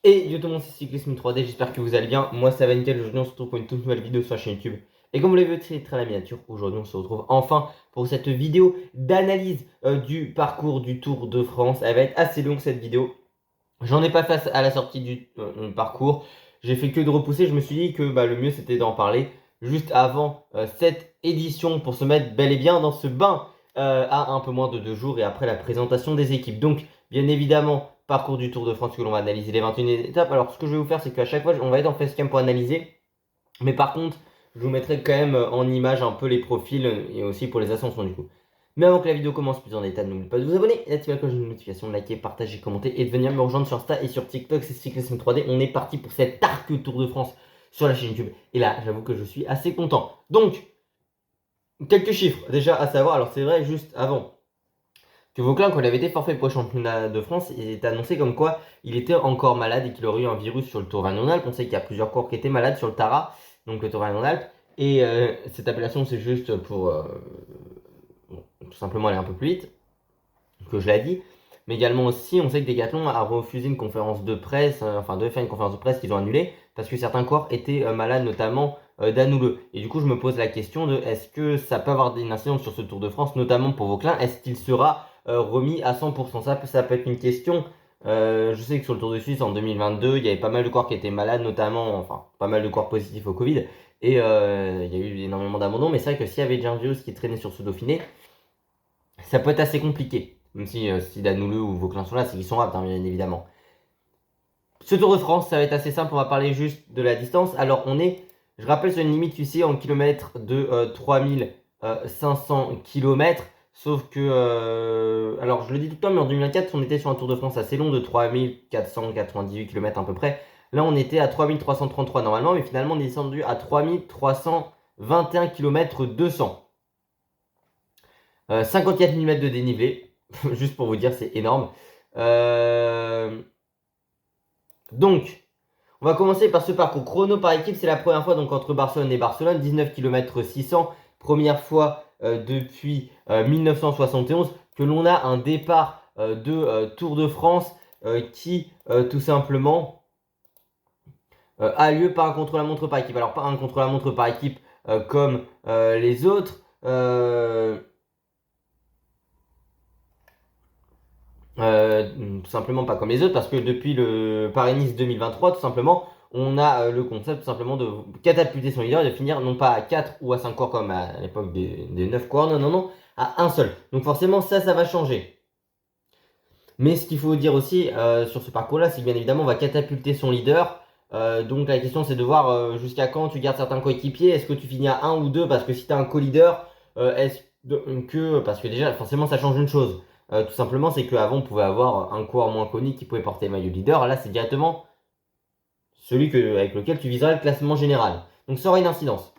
Et yo tout le monde, c'est Cyclisme 3D, j'espère que vous allez bien. Moi ça va nickel, aujourd'hui on se retrouve pour une toute nouvelle vidéo sur la chaîne YouTube. Et comme vous l'avez vu, très la miniature, aujourd'hui on se retrouve enfin pour cette vidéo d'analyse du parcours du Tour de France. Elle va être assez longue cette vidéo. J'en ai pas fait à la sortie du parcours, j'ai fait que de repousser. Je me suis dit que le mieux c'était d'en parler juste avant cette édition pour se mettre bel et bien dans ce bain à un peu moins de 2 jours et après la présentation des équipes. Donc bien évidemment, parcours du Tour de France que l'on va analyser les 21 étapes. Alors ce que je vais vous faire, c'est qu'à chaque fois on va être en facecam pour analyser, mais par contre je vous mettrai quand même en image un peu les profils et aussi pour les ascensions du coup. Mais avant que la vidéo commence plus en détail, n'oubliez pas de vous abonner, d'activer la cloche de notification, de liker, partager, commenter et de venir me rejoindre sur Insta et sur TikTok, c'est Cyclisme 3D. On est parti pour cet arc Tour de France sur la chaîne YouTube. Et là, j'avoue que je suis assez content. Donc, quelques chiffres déjà à savoir. Alors c'est vrai, juste avant que Vauclin, quand il avait été forfait pour le championnat de France, il était annoncé comme quoi il était encore malade et qu'il aurait eu un virus sur le Tour Rhône-Alpes. On sait qu'il y a plusieurs coureurs qui étaient malades sur le Tara, donc le Tour Rhône-Alpes. Et cette appellation, c'est juste pour tout simplement aller un peu plus vite, que je l'ai dit. Mais également aussi, on sait que Decathlon a refusé une conférence de presse, de faire une conférence de presse qu'ils ont annulée, parce que certains corps étaient malades, notamment Danouleux. Et du coup, je me pose la question de est-ce que ça peut avoir une incidence sur ce Tour de France, notamment pour Vauclin. Est-ce qu'il sera remis à 100%? Ça peut être une question. Je sais que sur le Tour de Suisse en 2022, il y avait pas mal de corps qui étaient malades, notamment, pas mal de corps positifs au Covid. Et il y a eu énormément d'abandons. Mais c'est vrai que s'il y avait déjà un virus qui traînait sur ce Dauphiné, ça peut être assez compliqué. Même si Danouleux ou Vauclin sont là, c'est qu'ils sont aptes, hein, bien évidemment. Ce Tour de France, ça va être assez simple. On va parler juste de la distance. Alors, je rappelle, sur une limite UCI en kilomètres de 3500 km. Sauf que, alors je le dis tout le temps, mais en 2024, on était sur un Tour de France assez long de 3498 km à peu près. Là, on était à 3333 normalement, mais finalement, on est descendu à 3321 km 200. 54 mm de dénivelé, juste pour vous dire, c'est énorme. Donc, on va commencer par ce parcours chrono par équipe. C'est la première fois donc entre Barcelone et Barcelone, 19 km 600. Première fois depuis 1971 que l'on a un départ de Tour de France qui tout simplement a lieu par un contre-la-montre par équipe. Alors pas un contre-la-montre par équipe comme les autres. Tout simplement pas comme les autres, parce que depuis le Paris-Nice 2023, tout simplement, on a le concept tout simplement de catapulter son leader et de finir non pas à 4 ou à 5 corps comme à l'époque des 9 corps, non, à un seul. Donc forcément, ça va changer. Mais ce qu'il faut dire aussi sur ce parcours-là, c'est que bien évidemment, on va catapulter son leader. Donc la question, c'est de voir jusqu'à quand tu gardes certains coéquipiers. Est-ce que tu finis à 1 ou 2? Parce que si tu as un co-leader, parce que déjà, forcément, ça change une chose. Tout simplement, c'est qu'avant, on pouvait avoir un coureur moins connu qui pouvait porter le maillot leader. Là, c'est directement celui avec lequel tu viseras le classement général. Donc ça aura une incidence.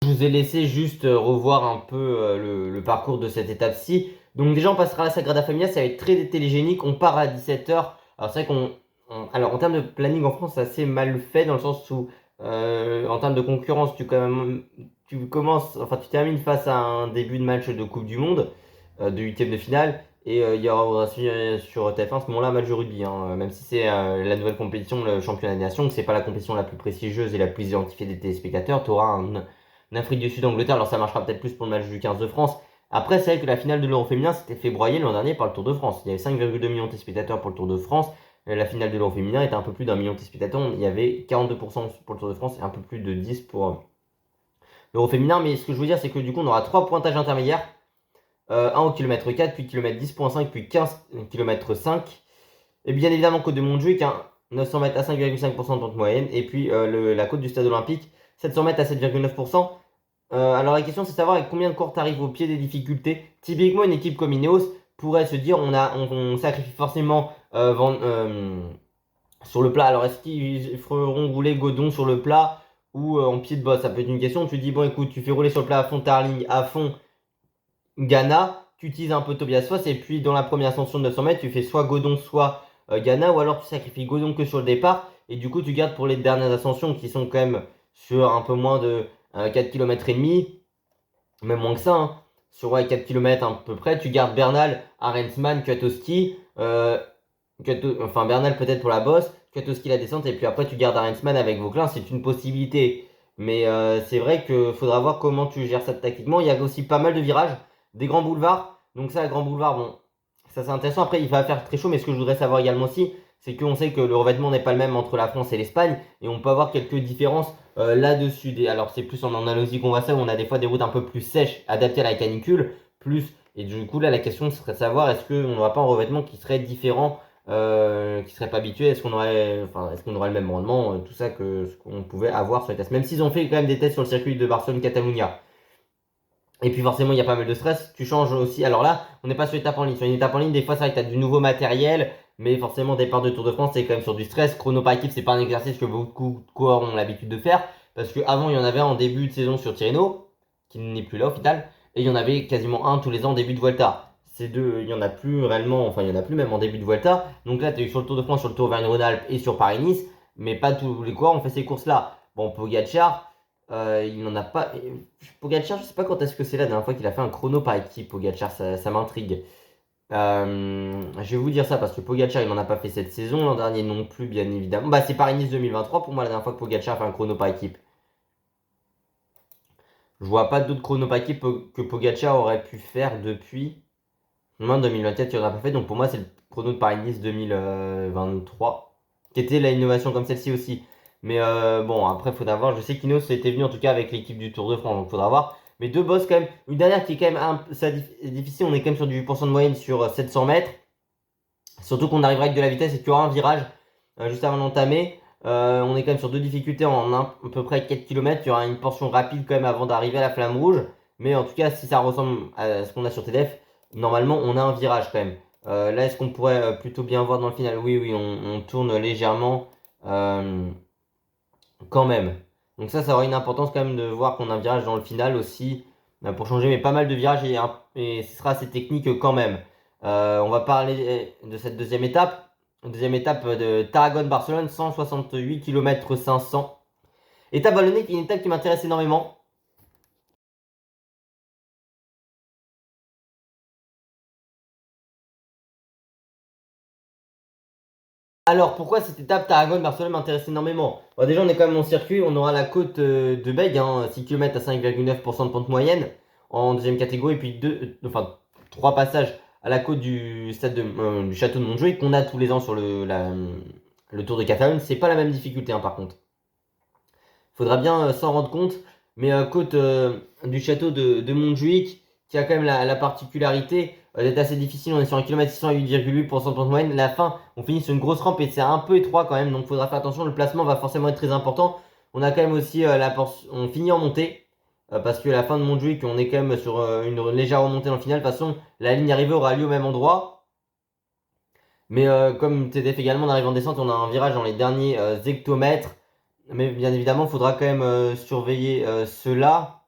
Je vous ai laissé juste revoir un peu le parcours de cette étape-ci. Donc déjà, on passera à la Sagrada Familia, ça va être très télégénique. On part à 17h. Alors c'est vrai alors en termes de planning en France, c'est assez mal fait dans le sens où en termes de concurrence, tu termines face à un début de match de Coupe du Monde, de huitième de finale. Et il y aura sur TF1 à ce moment-là un match de rugby, hein. Même si c'est la nouvelle compétition, le championnat des nations, que c'est pas la compétition la plus prestigieuse et la plus identifiée des téléspectateurs, tu auras un Afrique du Sud, Angleterre. Alors ça marchera peut-être plus pour le match du 15 de France. Après, c'est vrai que la finale de l'Euro féminin s'était fait broyer l'an dernier par le Tour de France. Il y avait 5,2 millions de spectateurs pour le Tour de France. La finale de l'Euro féminin était un peu plus d'1 million de spectateurs. Il y avait 42% pour le Tour de France et un peu plus de 10 pour l'Euro féminin. Mais ce que je veux dire, c'est que du coup, on aura 3 pointages intermédiaires. Un au kilomètre 4, puis kilomètre 10.5, puis 15 km 5. Et bien évidemment, Côte de Montjuic, 900 mètres à 5,5% de pente moyenne. Et puis la côte du Stade Olympique, 700 mètres à 7,9%. Alors la question c'est de savoir avec combien de courses tu arrives au pied des difficultés. Typiquement une équipe comme Ineos pourrait se dire on sacrifie forcément sur le plat. Alors est-ce qu'ils feront rouler Godon sur le plat ou en pied de boss? Ça peut être une question. Tu dis bon écoute, tu fais rouler sur le plat à fond Tarling, à fond Ghana, tu utilises un peu Tobias Foss et puis dans la première ascension de 900 mètres tu fais soit Godon soit Ghana, ou alors tu sacrifies Godon que sur le départ et du coup tu gardes pour les dernières ascensions qui sont quand même sur un peu moins de 4 km et demi, même moins que ça, hein. Sur 4 km à peu près, tu gardes Bernal, Arensman, Kwiatkowski, enfin Bernal peut-être pour la bosse, Kwiatkowski la descente, et puis après tu gardes Arensman avec Vauclin, c'est une possibilité. Mais c'est vrai qu'il faudra voir comment tu gères ça tactiquement. Il y a aussi pas mal de virages, des grands boulevards. Donc ça, grand boulevard, bon, ça c'est intéressant. Après, il va faire très chaud, mais ce que je voudrais savoir également aussi, c'est qu'on sait que le revêtement n'est pas le même entre la France et l'Espagne, et on peut avoir quelques différences là-dessus. Alors c'est plus en Andalousie qu'on voit ça, où on a des fois des routes un peu plus sèches, adaptées à la canicule, plus. Et du coup là, la question serait de savoir est-ce qu'on n'aura pas un revêtement qui serait différent, qui serait pas habitué, est-ce qu'on aurait le même rendement, tout ça que ce qu'on pouvait avoir sur les tests. Même s'ils ont fait quand même des tests sur le circuit de Barcelone-Catalunya. Et puis forcément, il y a pas mal de stress. Tu changes aussi. Alors là, on n'est pas sur étape en ligne. Sur une étape en ligne, des fois, c'est vrai que tu as du nouveau matériel. Mais forcément, départ de Tour de France, c'est quand même sur du stress. Chrono par équipe, c'est pas un exercice que beaucoup de coureurs ont l'habitude de faire. Parce qu'avant, il y en avait en début de saison sur Tirreno, qui n'est plus là au final. Et il y en avait quasiment un tous les ans en début de Vuelta. Ces deux, il y en a plus réellement, enfin, il y en a plus même en début de Vuelta. Donc là, tu as eu sur le Tour de France, sur le Tour Auvergne-Rhône-Alpes et sur Paris-Nice. Mais pas tous les coureurs ont fait ces courses-là. Bon, Pogacar, il n'en a pas. Pogacar, je sais pas quand est-ce que c'est la dernière fois qu'il a fait un chrono par équipe. Pogacar, ça m'intrigue. Je vais vous dire ça parce que Pogacar, il n'en a pas fait cette saison. L'an dernier non plus, bien évidemment. Bah, c'est Paris-Nice 2023 pour moi la dernière fois que Pogacar a fait un chrono par équipe. Je vois pas d'autres chrono par équipe que Pogacar aurait pu faire depuis. Moi, en 2024, il n'en a pas fait. Donc pour moi, c'est le chrono de Paris-Nice 2023 qui était la innovation comme celle-ci aussi. Mais bon, après, il faudra voir. Je sais qu'Ineos était venu en tout cas avec l'équipe du Tour de France, donc il faudra voir. Mais deux bosses quand même. Une dernière qui est quand même difficile. On est quand même sur du pourcent de moyenne sur 700 mètres. Surtout qu'on arrivera avec de la vitesse et qu'il y aura un virage juste avant d'entamer. On est quand même sur deux difficultés en à peu près 4 km. Il y aura une portion rapide quand même avant d'arriver à la flamme rouge. Mais en tout cas, si ça ressemble à ce qu'on a sur TDF, normalement, on a un virage quand même. Là, est-ce qu'on pourrait plutôt bien voir dans le final? Oui, oui, on tourne légèrement quand même. Donc ça aura une importance quand même de voir qu'on a un virage dans le final aussi pour changer, mais pas mal de virages et ce sera assez technique quand même. On va parler de cette deuxième étape. Deuxième étape de Tarragone-Barcelone, 168 km 500. Étape vallonnée qui est une étape qui m'intéresse énormément. Alors, pourquoi cette étape Tarragone-Barcelone m'intéresse énormément? Bon, déjà, on est quand même en circuit, on aura la côte de Bègue, 6 km à 5,9% de pente moyenne en deuxième catégorie, puis trois passages à la côte du du château de Montjuïc qu'on a tous les ans sur le Tour de Catalogne. C'est pas la même difficulté, hein, par contre. Faudra bien s'en rendre compte, mais côte du château de Montjuïc, qui a quand même la particularité d'être assez difficile. On est sur 1 km 600 à 8,8% de pente moyenne. La fin, on finit sur une grosse rampe et c'est un peu étroit quand même, donc il faudra faire attention. Le placement va forcément être très important. On a quand même aussi on finit en montée, parce que la fin de Montjuïc, on est quand même sur une légère remontée dans le final. De toute façon, la ligne arrivée aura lieu au même endroit. Mais comme TDF également, on arrive en descente, on a un virage dans les derniers hectomètres. Mais bien évidemment, il faudra quand même surveiller cela.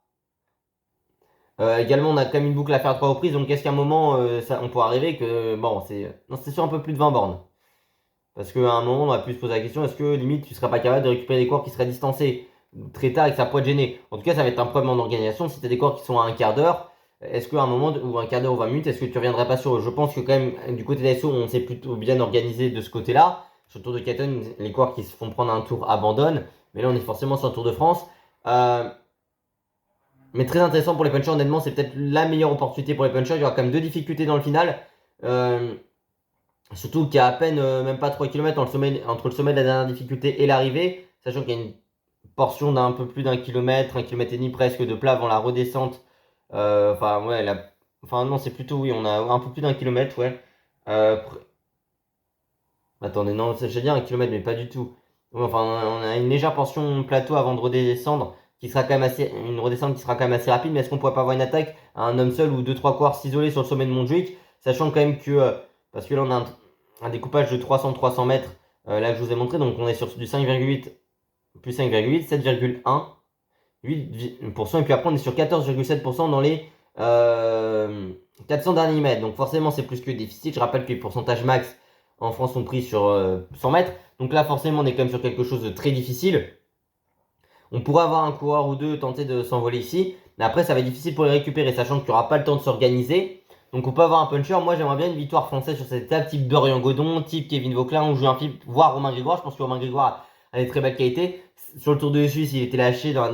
Également, on a quand même une boucle à faire à 3 reprises. Donc, est-ce qu'à un moment, on pourra arriver que. Bon, c'est sur un peu plus de 20 bornes. Parce qu'à un moment, on a pu se poser la question est-ce que limite, tu ne seras pas capable de récupérer des coureurs qui seraient distancés très tard et que ça pourrait te gêner? En tout cas, ça va être un problème en organisation. Si tu as des coureurs qui sont à un quart d'heure, est-ce qu'à un moment, ou un quart d'heure ou 20 minutes, est-ce que tu ne reviendrais pas sur eux? Je pense que, quand même, du côté d'ASO, on s'est plutôt bien organisé de ce côté-là. Sur le Tour de Catalogne, les coureurs qui se font prendre un tour abandonnent. Mais là, on est forcément sur le Tour de France. Mais très intéressant pour les punchers, honnêtement, c'est peut-être la meilleure opportunité pour les punchers. Il y aura quand même deux difficultés dans le final. Surtout qu'il y a à peine, même pas 3 km entre le sommet de la dernière difficulté et l'arrivée. Sachant qu'il y a une portion d'un peu plus d'un kilomètre, 1,5 km presque de plat avant la redescente. Enfin, non, c'est plutôt, oui, on a un peu plus d'un kilomètre, ouais. Attendez, non, j'ai dit 1 km, mais pas du tout. Enfin, on a une légère portion plateau avant de redescendre, qui sera quand même une redescente qui sera quand même assez rapide. Mais est-ce qu'on pourrait pas avoir une attaque à un homme seul ou deux trois coureurs s'isoler sur le sommet de Montjuïc, sachant quand même que, parce que là on a un découpage de 300 mètres, là que je vous ai montré, donc on est sur du 5,8 plus 5,8, 7,1, 8%, et puis après on est sur 14,7% dans les 400 derniers mètres. Donc forcément c'est plus que difficile. Je rappelle que les pourcentages max en France sont pris sur 100 mètres. Donc là forcément on est quand même sur quelque chose de très difficile. On pourrait avoir un coureur ou deux tenter de s'envoler ici, mais après ça va être difficile pour les récupérer, sachant qu'il n'y aura pas le temps de s'organiser. Donc on peut avoir un puncher. Moi j'aimerais bien une victoire française sur cette étape, type Dorian Godon, type Kevin Vauclin ou Julien Philippe, voire Romain Grégoire. Je pense que Romain Grégoire a des très belles qualités. Sur le Tour de Suisse, il était lâché dans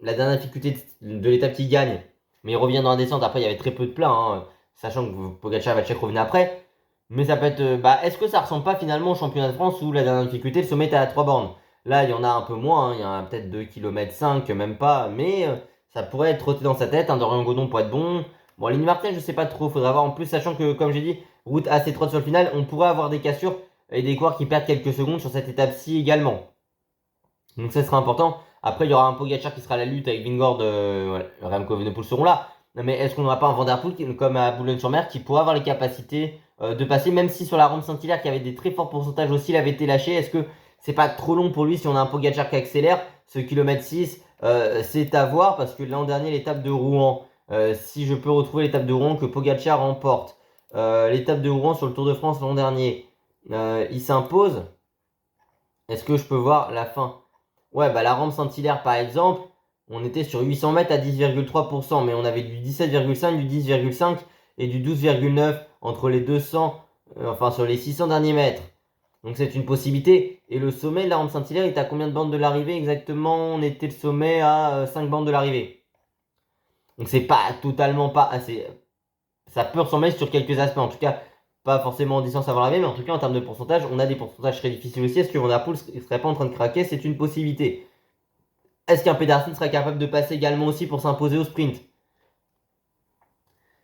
la dernière difficulté de l'étape qu'il gagne, mais il revient dans la descente. Après il y avait très peu de plats, hein, sachant que Pogacar et Vacek revenaient après. Mais ça peut être. Est-ce que ça ressemble pas finalement au championnat de France où la dernière difficulté, le sommet est à 3 bornes? Là, il y en a un peu moins, hein, il y en a peut-être 2 km 5, même pas, mais ça pourrait être trotté dans sa tête. Un Dorian Godon pourrait être bon. Bon, Lenny Martin, je sais pas trop, faudra voir. En plus, sachant que, comme j'ai dit, route assez trotte sur le final, on pourrait avoir des cassures et des coureurs qui perdent quelques secondes sur cette étape-ci également. Donc ça sera important. Après, il y aura un Pogacar qui sera à la lutte avec Vingord, Remco Evenepoel seront là. Mais est-ce qu'on n'aura pas un Van Der Poel comme à Boulogne-sur-Mer qui pourrait avoir les capacités de passer, même si sur la rampe Saint-Hilaire qui avait des très forts pourcentages aussi, il avait été lâché. Est-ce que c'est pas trop long pour lui si on a un Pogacar qui accélère? Ce kilomètre 6, c'est à voir parce que l'an dernier, l'étape de Rouen, si je peux retrouver l'étape de Rouen que Pogacar remporte, l'étape de Rouen sur le Tour de France l'an dernier, il s'impose. Est-ce que je peux voir la fin? Ouais, la rampe Saint-Hilaire par exemple, on était sur 800 mètres à 10,3%, mais on avait du 17,5, du 10,5 et du 12,9 entre les 200, enfin sur les 600 derniers mètres. Donc c'est une possibilité. Et le sommet de la rampe Saint-Hilaire, il est à combien de bandes de l'arrivée exactement? On était le sommet à 5 bandes de l'arrivée. Donc c'est pas totalement pas assez. Ça peut ressembler sur quelques aspects, en tout cas pas forcément en distance avant l'arrivée, mais en tout cas en termes de pourcentage, on a des pourcentages très difficiles aussi. Est-ce que Van Der Poel ne serait pas en train de craquer? C'est une possibilité. Est-ce qu'un Pedersen serait capable de passer également aussi pour s'imposer au sprint?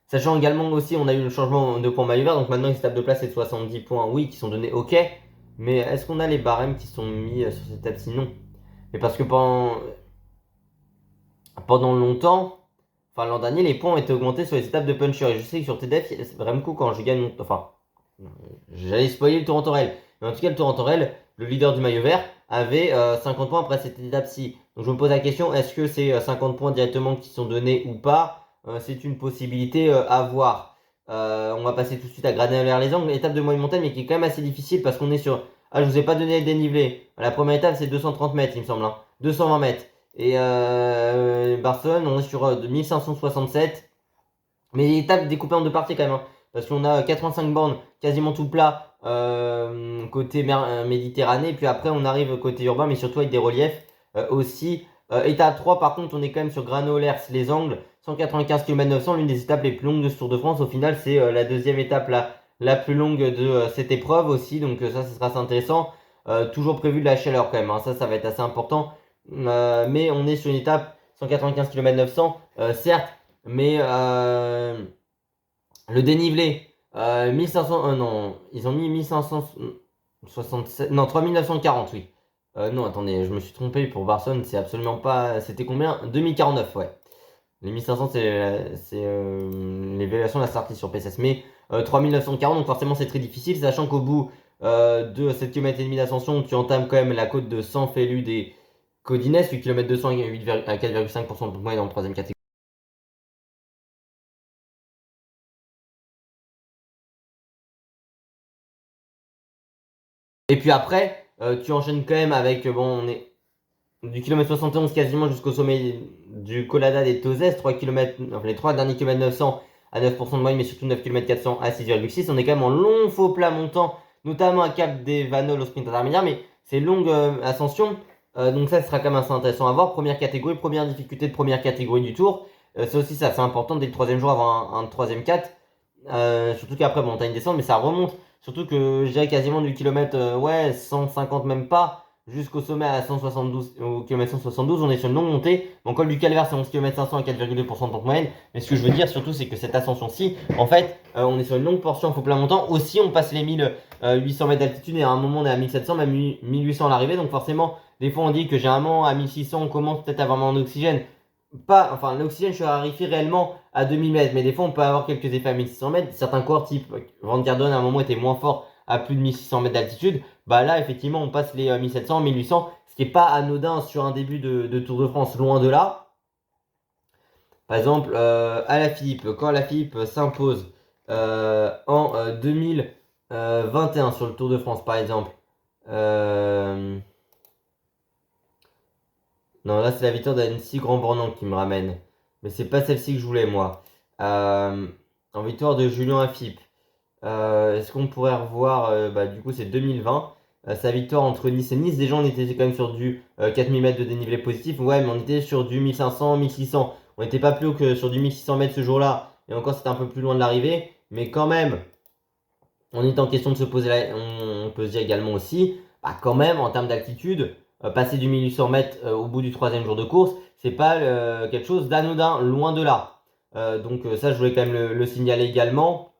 Sachant également aussi, on a eu le changement de points maillot vert, donc maintenant il se tape de place et de 70 points, oui, qui sont donnés, ok. Mais est-ce qu'on a les barèmes qui sont mis sur cette table? Sinon. Mais parce que pendant longtemps, enfin l'an dernier, les points ont été augmentés sur les étapes de puncher. Et je sais que sur TDF, c'est vraiment cool quand je gagne. Enfin, j'allais spoiler le Tour en Torel. Mais en tout cas, le Tour en Torel, le leader du maillot vert, avait 50 points après cette étape-ci. Donc je me pose la question, est-ce que c'est 50 points directement qui sont donnés ou pas? C'est une possibilité à voir. On va passer tout de suite à Graner-les-Angles, l'étape de moyenne montagne, mais qui est quand même assez difficile parce qu'on est sur. Ah, je vous ai pas donné le dénivelé. La première étape, c'est 230 mètres, il me semble, hein. 220 mètres. Et Barcelone, on est sur 1567. Mais étape découpée en deux parties quand même, hein. Parce qu'on a 85 bornes, quasiment tout plat, côté Méditerranée. Et puis après, on arrive côté urbain, mais surtout avec des reliefs aussi. Étape 3, par contre, on est quand même sur Granollers, les Angles, 195 km 900, l'une des étapes les plus longues de ce Tour de France. Au final, c'est la deuxième étape la plus longue de cette épreuve aussi. Donc ça sera assez intéressant. Toujours prévu de la chaleur quand même, hein. Ça va être assez important. Mais on est sur une étape 195 km 900, certes, mais le dénivelé, 1500, non, ils ont mis 1567, non, 3940, oui. Non, attendez, je me suis trompé pour Barcelone, c'est absolument pas, c'était combien? 2049, ouais. Les 1500, c'est l'évaluation de la sortie sur PSS, mais 3940, donc forcément c'est très difficile, sachant qu'au bout de 7 km et demi d'ascension, tu entames quand même la côte de San Feliu des Codines, 8 km 200 à 4,5% de moyenne dans le troisième catégorie. Et puis après, tu enchaînes quand même avec, bon, on est du kilomètre 71 quasiment jusqu'au sommet du Colada des Tozes, 3 km, enfin, les 3 derniers kilomètres 900 à 9% de moyenne, mais surtout 9 km 400 à 6,6. On est quand même en long faux plat montant, notamment à Cap des Vanoles au sprint intermédiaire, mais c'est longue ascension. Donc ça sera quand même assez intéressant à voir. Première catégorie, première difficulté de première catégorie du tour. Ça aussi, ça c'est important dès le troisième jour avoir un troisième 4. Surtout qu'après, bon, t'as une descente, mais ça remonte. Surtout que je dirais quasiment du kilomètre, ouais, 150 même pas, jusqu'au sommet à 172, au kilomètre 172, on est sur une longue montée. Mon col du Calvaire, c'est 11 km 500 à 4,2% de pente moyenne. Mais ce que je veux dire surtout, c'est que cette ascension-ci, en fait, on est sur une longue portion en faux plat montant. Aussi, on passe les 1800 mètres d'altitude et à un moment, on est à 1700, même 1800 à l'arrivée. Donc forcément, des fois, on dit que généralement, à 1600, on commence peut-être à avoir moins d'oxygène. Pas, enfin, l'oxygène se raréfie réellement à 2000 mètres, mais des fois on peut avoir quelques effets à 1600 mètres. Certains coureurs type Van Gardone à un moment étaient moins forts à plus de 1600 mètres d'altitude. Bah là, effectivement, on passe les 1700, 1800, ce qui n'est pas anodin sur un début de Tour de France, loin de là. Par exemple, Alaphilippe, quand Alaphilippe s'impose en 2021 sur le Tour de France, par exemple, Non, là, c'est la victoire d'Annecy Grand Bornand qui me ramène. Mais c'est pas celle-ci que je voulais, moi. En victoire de Julien Afip. Est-ce qu'on pourrait revoir, bah, du coup, c'est 2020. Sa victoire entre Nice et Nice. Déjà, on était quand même sur du 4000 mètres de dénivelé positif. Ouais, mais on était sur du 1500, 1600. On n'était pas plus haut que sur du 1600 mètres ce jour-là. Et encore, c'était un peu plus loin de l'arrivée. Mais quand même, on est en question de se poser on peut se dire également aussi, bah quand même en termes d'altitude, passer du 1800 mètres au bout du troisième jour de course, c'est pas quelque chose d'anodin, loin de là. Donc ça, je voulais quand même le signaler également.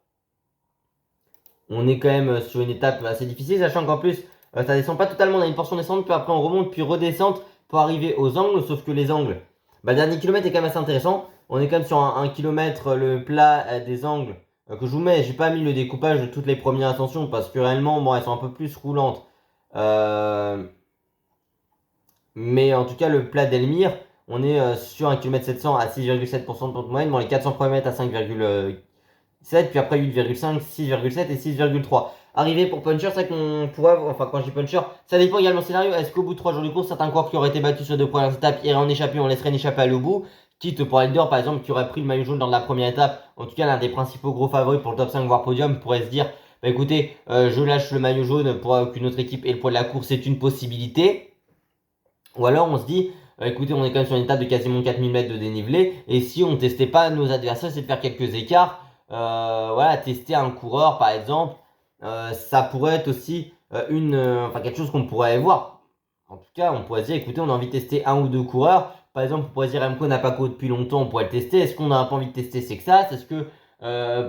On est quand même sur une étape assez difficile, sachant qu'en plus, ça descend pas totalement, on a une portion descente, puis après on remonte, puis redescente pour arriver aux angles, sauf que les angles, bah, le dernier kilomètre est quand même assez intéressant. On est quand même sur un kilomètre, le plat des angles que je vous mets. J'ai pas mis le découpage de toutes les premières ascensions parce que réellement, bon, elles sont un peu plus roulantes. Mais en tout cas, le plat d'Elmire, on est sur un kilomètre 700 à 6,7% de pente moyenne, dans les 400 premiers mètres à 5,7, puis après 8,5, 6,7 et 6,3. Arrivé pour Puncher, c'est vrai qu'on pourrait, enfin quand je dis Puncher, ça dépend également du scénario. Est-ce qu'au bout de 3 jours de course, certains coureurs qui auraient été battus sur 2 premières étapes iraient en échapper, on laisserait une échappée aller au bout, quitte pour Elder par exemple qui aurait pris le maillot jaune dans la première étape, en tout cas l'un des principaux gros favoris pour le top 5 voire podium, pourrait se dire, bah écoutez, je lâche le maillot jaune pour qu'une autre équipe ait le poids de la course, c'est une possibilité. Ou alors on se dit, écoutez, on est quand même sur une étape de quasiment 4000 mètres de dénivelé, et si on ne testait pas nos adversaires, c'est de faire quelques écarts, voilà, tester un coureur par exemple, ça pourrait être aussi enfin, quelque chose qu'on pourrait voir. En tout cas, on pourrait se dire, écoutez, on a envie de tester un ou deux coureurs. Par exemple, on pourrait se dire, Remco n'a pas couru depuis longtemps, on pourrait le tester. Est-ce qu'on n'a pas envie de tester Sexas? Est-ce que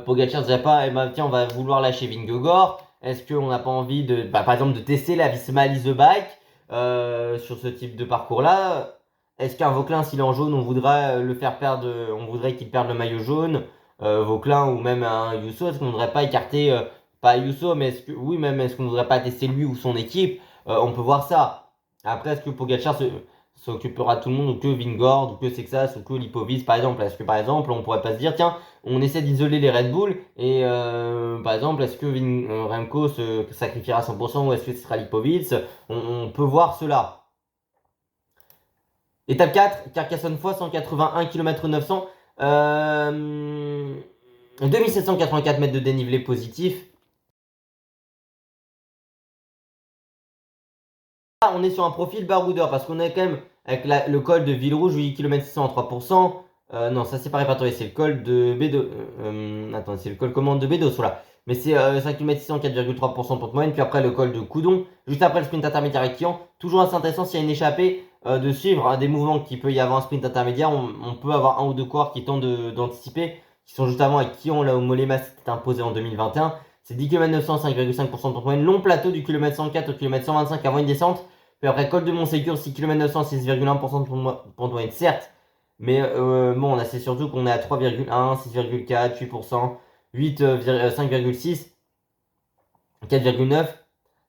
Pogacar ne dirait pas, eh ben, tiens, on va vouloir lâcher Vingegaard? Est-ce qu'on n'a pas envie de, bah, par exemple, de tester la Visma Lease the Bike sur ce type de parcours-là? Est-ce qu'un Vauclin, s'il est en jaune, on voudrait le faire perdre, on voudrait qu'il perde le maillot jaune, Vauclin ou même un Yusso? Est-ce qu'on ne voudrait pas écarter, pas Yusso, mais oui, même est-ce qu'on ne voudrait pas tester lui ou son équipe? On peut voir ça. Après, est-ce que Pogacar s'occupera de tout le monde, ou que Vingegaard, ou que Sexas, ou que Lipovic, par exemple? Est-ce que, par exemple, on pourrait pas se dire, tiens, on essaie d'isoler les Red Bull, et par exemple, est-ce que Remco se sacrifiera à 100%, ou est-ce que ce sera Lipovic? On peut voir cela. Étape 4, Carcassonne-Foix, 181 km 900, 2784 mètres de dénivelé positif. On est sur un profil baroudeur parce qu'on est quand même avec le col de Villerouge, 8 km 600 en 3%. Non, ça c'est pas répertorié, c'est le col de Bédos. Attends, c'est le col commande de Bédos, voilà. Mais c'est 5 km 600, 4,3% de pente moyenne. Puis après le col de Coudon, juste après le sprint intermédiaire avec Kian. Toujours assez intéressant s'il y a une échappée de suivre des mouvements qu'il peut y avoir un sprint intermédiaire. On peut avoir un ou deux coureurs qui tentent d'anticiper, qui sont juste avant avec Kian, là où Mollema s'était imposé en 2021. C'est 10 km 900, 5,5% de pente moyenne. Long plateau du kilomètre 104 au kilomètre 125 avant une descente. Puis après, col de Montségur, 6 km 900, 6,1% de pente moyenne, certes. Mais bon, c'est surtout qu'on est à 3,1, 6,4, 8%, 8, 5,6, 4,9,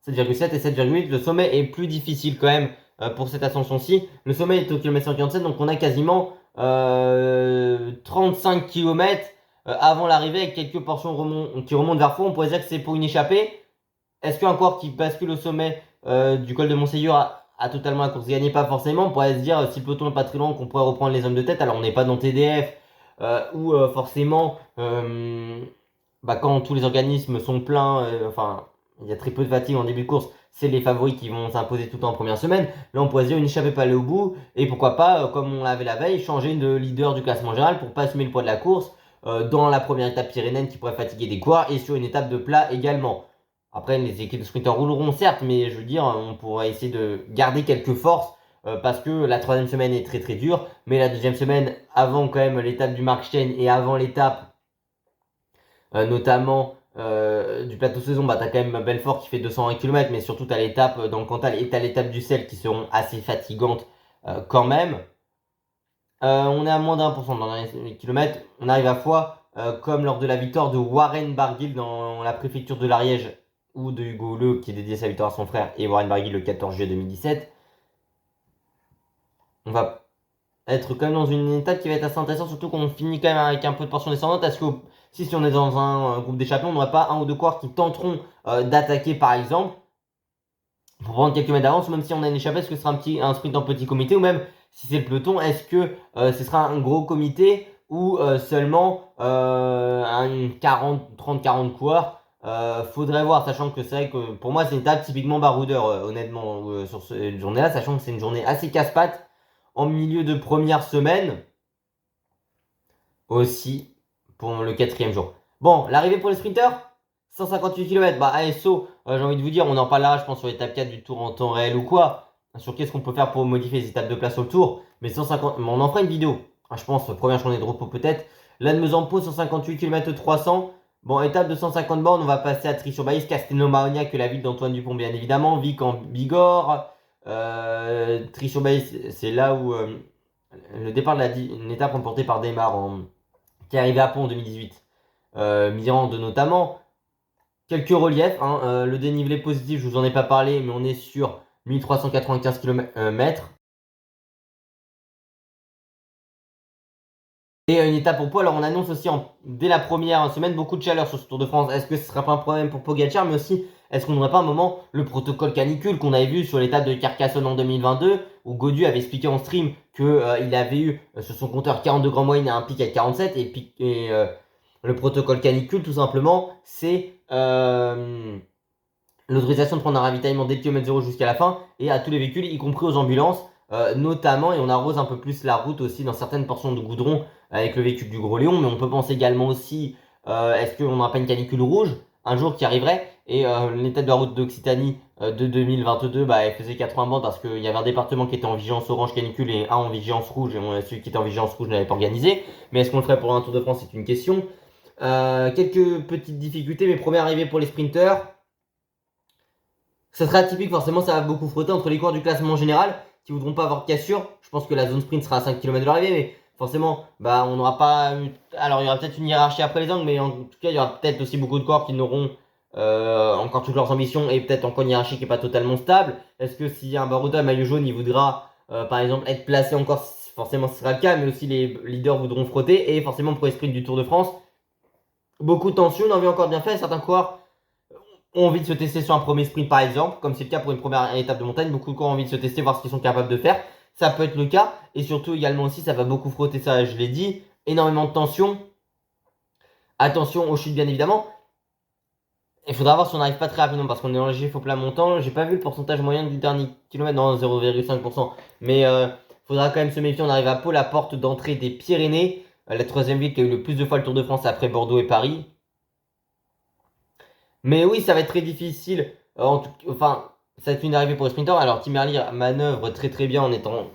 7,7 et 7,8. Le sommet est plus difficile quand même pour cette ascension-ci. Le sommet est au kilomètre 147, donc on a quasiment 35 km avant l'arrivée avec quelques portions qui remontent vers fond. On pourrait dire que c'est pour une échappée. Est-ce qu'un coureur qui bascule au sommet du col de Montségur a totalement la course gagnée? Pas forcément. On pourrait se dire, si le peloton n'est pas très long, qu'on pourrait reprendre les hommes de tête. Alors, on n'est pas dans TDF, où forcément, bah, quand tous les organismes sont pleins, enfin, il y a très peu de fatigue en début de course, c'est les favoris qui vont s'imposer tout le temps en première semaine. Là, on pourrait se dire, une échappée pas aller au bout, et pourquoi pas, comme on l'avait la veille, changer de leader du classement général pour pas assumer le poids de la course dans la première étape pyrénéenne qui pourrait fatiguer des coureurs, et sur une étape de plat également. Après, les équipes de sprinters rouleront certes, mais je veux dire, on pourra essayer de garder quelques forces parce que la troisième semaine est très très dure, mais la deuxième semaine, avant quand même l'étape du Markstein et avant l'étape notamment du plateau saison, bah t'as quand même Belfort qui fait 220 km, mais surtout t'as l'étape dans le Cantal et t'as l'étape du Sel qui seront assez fatigantes quand même. On est à moins d'1% dans les kilomètres. On arrive à fois, comme lors de la victoire de Warren Barguil dans la préfecture de l'Ariège ou de Hugo Le qui est dédié sa victoire à son frère et Warren Barguil le 14 juillet 2017. On va être quand même dans une étape qui va être assez intéressante, surtout qu'on finit quand même avec un peu de portion descendante. Est-ce que si on est dans un groupe d'échappés, on n'aurait pas un ou deux coureurs qui tenteront d'attaquer par exemple pour prendre quelques mètres d'avance, même si on a une échappée, est-ce que ce sera un sprint en petit comité ou même si c'est le peloton, est-ce que ce sera un gros comité ou seulement un 30-40 coureurs? Faudrait voir, sachant que c'est vrai que pour moi c'est une étape typiquement baroudeur, honnêtement, sur cette journée-là, sachant que c'est une journée assez casse-pattes en milieu de première semaine aussi pour le 4e jour. Bon, l'arrivée pour les sprinters, 158 km. Bah, ASO, j'ai envie de vous dire, on en parlera, je pense, sur l'étape 4 du tour en temps réel ou quoi. Sur qu'est-ce qu'on peut faire pour modifier les étapes de place sur le tour. Mais 150, on en fera une vidéo. Je pense, première journée de repos peut-être. Lannemezan-Pau, 158 km 300. Bon, étape de 150 bornes, on va passer à Tri-sur-Baïs, Castelnau-Marognac, la ville d'Antoine Dupont, bien évidemment. Vic en Bigorre. Tri-sur-Baïs, c'est là où le départ de une étape remportée par Desmar qui est arrivé à Pau en 2018. Mirande notamment. Quelques reliefs, hein, le dénivelé positif, je vous en ai pas parlé, mais on est sur 1395 km. Et une étape au poids, alors on annonce aussi dès la première semaine beaucoup de chaleur sur ce Tour de France. Est-ce que ce sera pas un problème pour Pogacar, mais aussi est-ce qu'on n'aurait pas un moment le protocole canicule qu'on avait vu sur l'étape de Carcassonne en 2022 où Gaudu avait expliqué en stream qu'il avait eu sur son compteur 42 grands moyenne et un pic à 47 et le protocole canicule tout simplement c'est l'autorisation de prendre un ravitaillement dès le kilomètre 0 jusqu'à la fin et à tous les véhicules, y compris aux ambulances, notamment, et on arrose un peu plus la route aussi dans certaines portions de goudron avec le véhicule du Gros Léon, mais on peut penser également aussi, est-ce qu'on n'aura pas une canicule rouge un jour qui arriverait, et l'état de la route d'Occitanie de 2022, bah, elle faisait 80 bandes parce qu'il y avait un département qui était en vigilance orange canicule et un en vigilance rouge, et celui qui était en vigilance rouge n'avait pas organisé, mais est-ce qu'on le ferait pour un Tour de France, c'est une question. Quelques petites difficultés, mais première arrivée pour les sprinters. Ça sera atypique, forcément, ça va beaucoup frotter entre les coureurs du classement général qui voudront pas avoir de cassure. Je pense que la zone sprint sera à 5 km de l'arrivée, mais forcément, bah, on n'aura pas. Alors, il y aura peut-être une hiérarchie après les angles, mais en tout cas, il y aura peut-être aussi beaucoup de coureurs qui n'auront encore toutes leurs ambitions et peut-être encore une hiérarchie qui n'est pas totalement stable. Est-ce que s'il y a un baroudeur maillot jaune, il voudra par exemple être placé encore, forcément ce sera le cas, mais aussi les leaders voudront frotter et forcément pour les sprints du Tour de France, beaucoup de tension, on a envie encore bien fait. Certains coureurs ont envie de se tester sur un premier sprint par exemple, comme c'est le cas pour une première étape de montagne. Beaucoup de coureurs ont envie de se tester, voir ce qu'ils sont capables de faire. Ça peut être le cas. Et surtout également aussi, ça va beaucoup frotter ça, je l'ai dit. Énormément de tension. Attention aux chutes bien évidemment. Il faudra voir si on n'arrive pas très rapidement parce qu'on est en léger faux plat montant. J'ai pas vu le pourcentage moyen du dernier kilomètre, non 0,5%. Mais faudra quand même se méfier. On arrive à Pau, la porte d'entrée des Pyrénées. La troisième ville qui a eu le plus de fois le Tour de France après Bordeaux et Paris. Mais oui, ça va être très difficile. Enfin, ça va être une arrivée pour les sprinters. Alors, Tim Merlier manœuvre très très bien en étant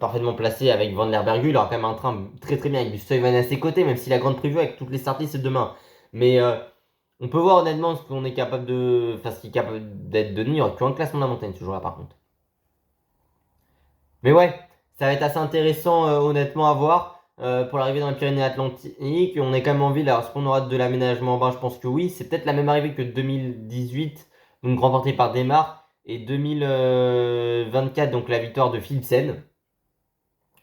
parfaitement placé avec Van der Bergue. Il aura quand même un train très très bien avec du Stuyven à ses côtés, même si la grande preview avec toutes les starties c'est demain. Mais on peut voir honnêtement ce qu'on est capable de. Enfin, ce qui est capable d'être de nuit. Il y aura qu'un classement de la montagne ce jour-là par contre. Mais ouais, ça va être assez intéressant honnêtement à voir pour l'arrivée dans les Pyrénées-Atlantiques. On est quand même en ville. Alors, est-ce qu'on aura de l'aménagement en bas? Je pense que oui. C'est peut-être la même arrivée que 2018, donc remportée par Desmar, et 2024, donc la victoire de Philipsen.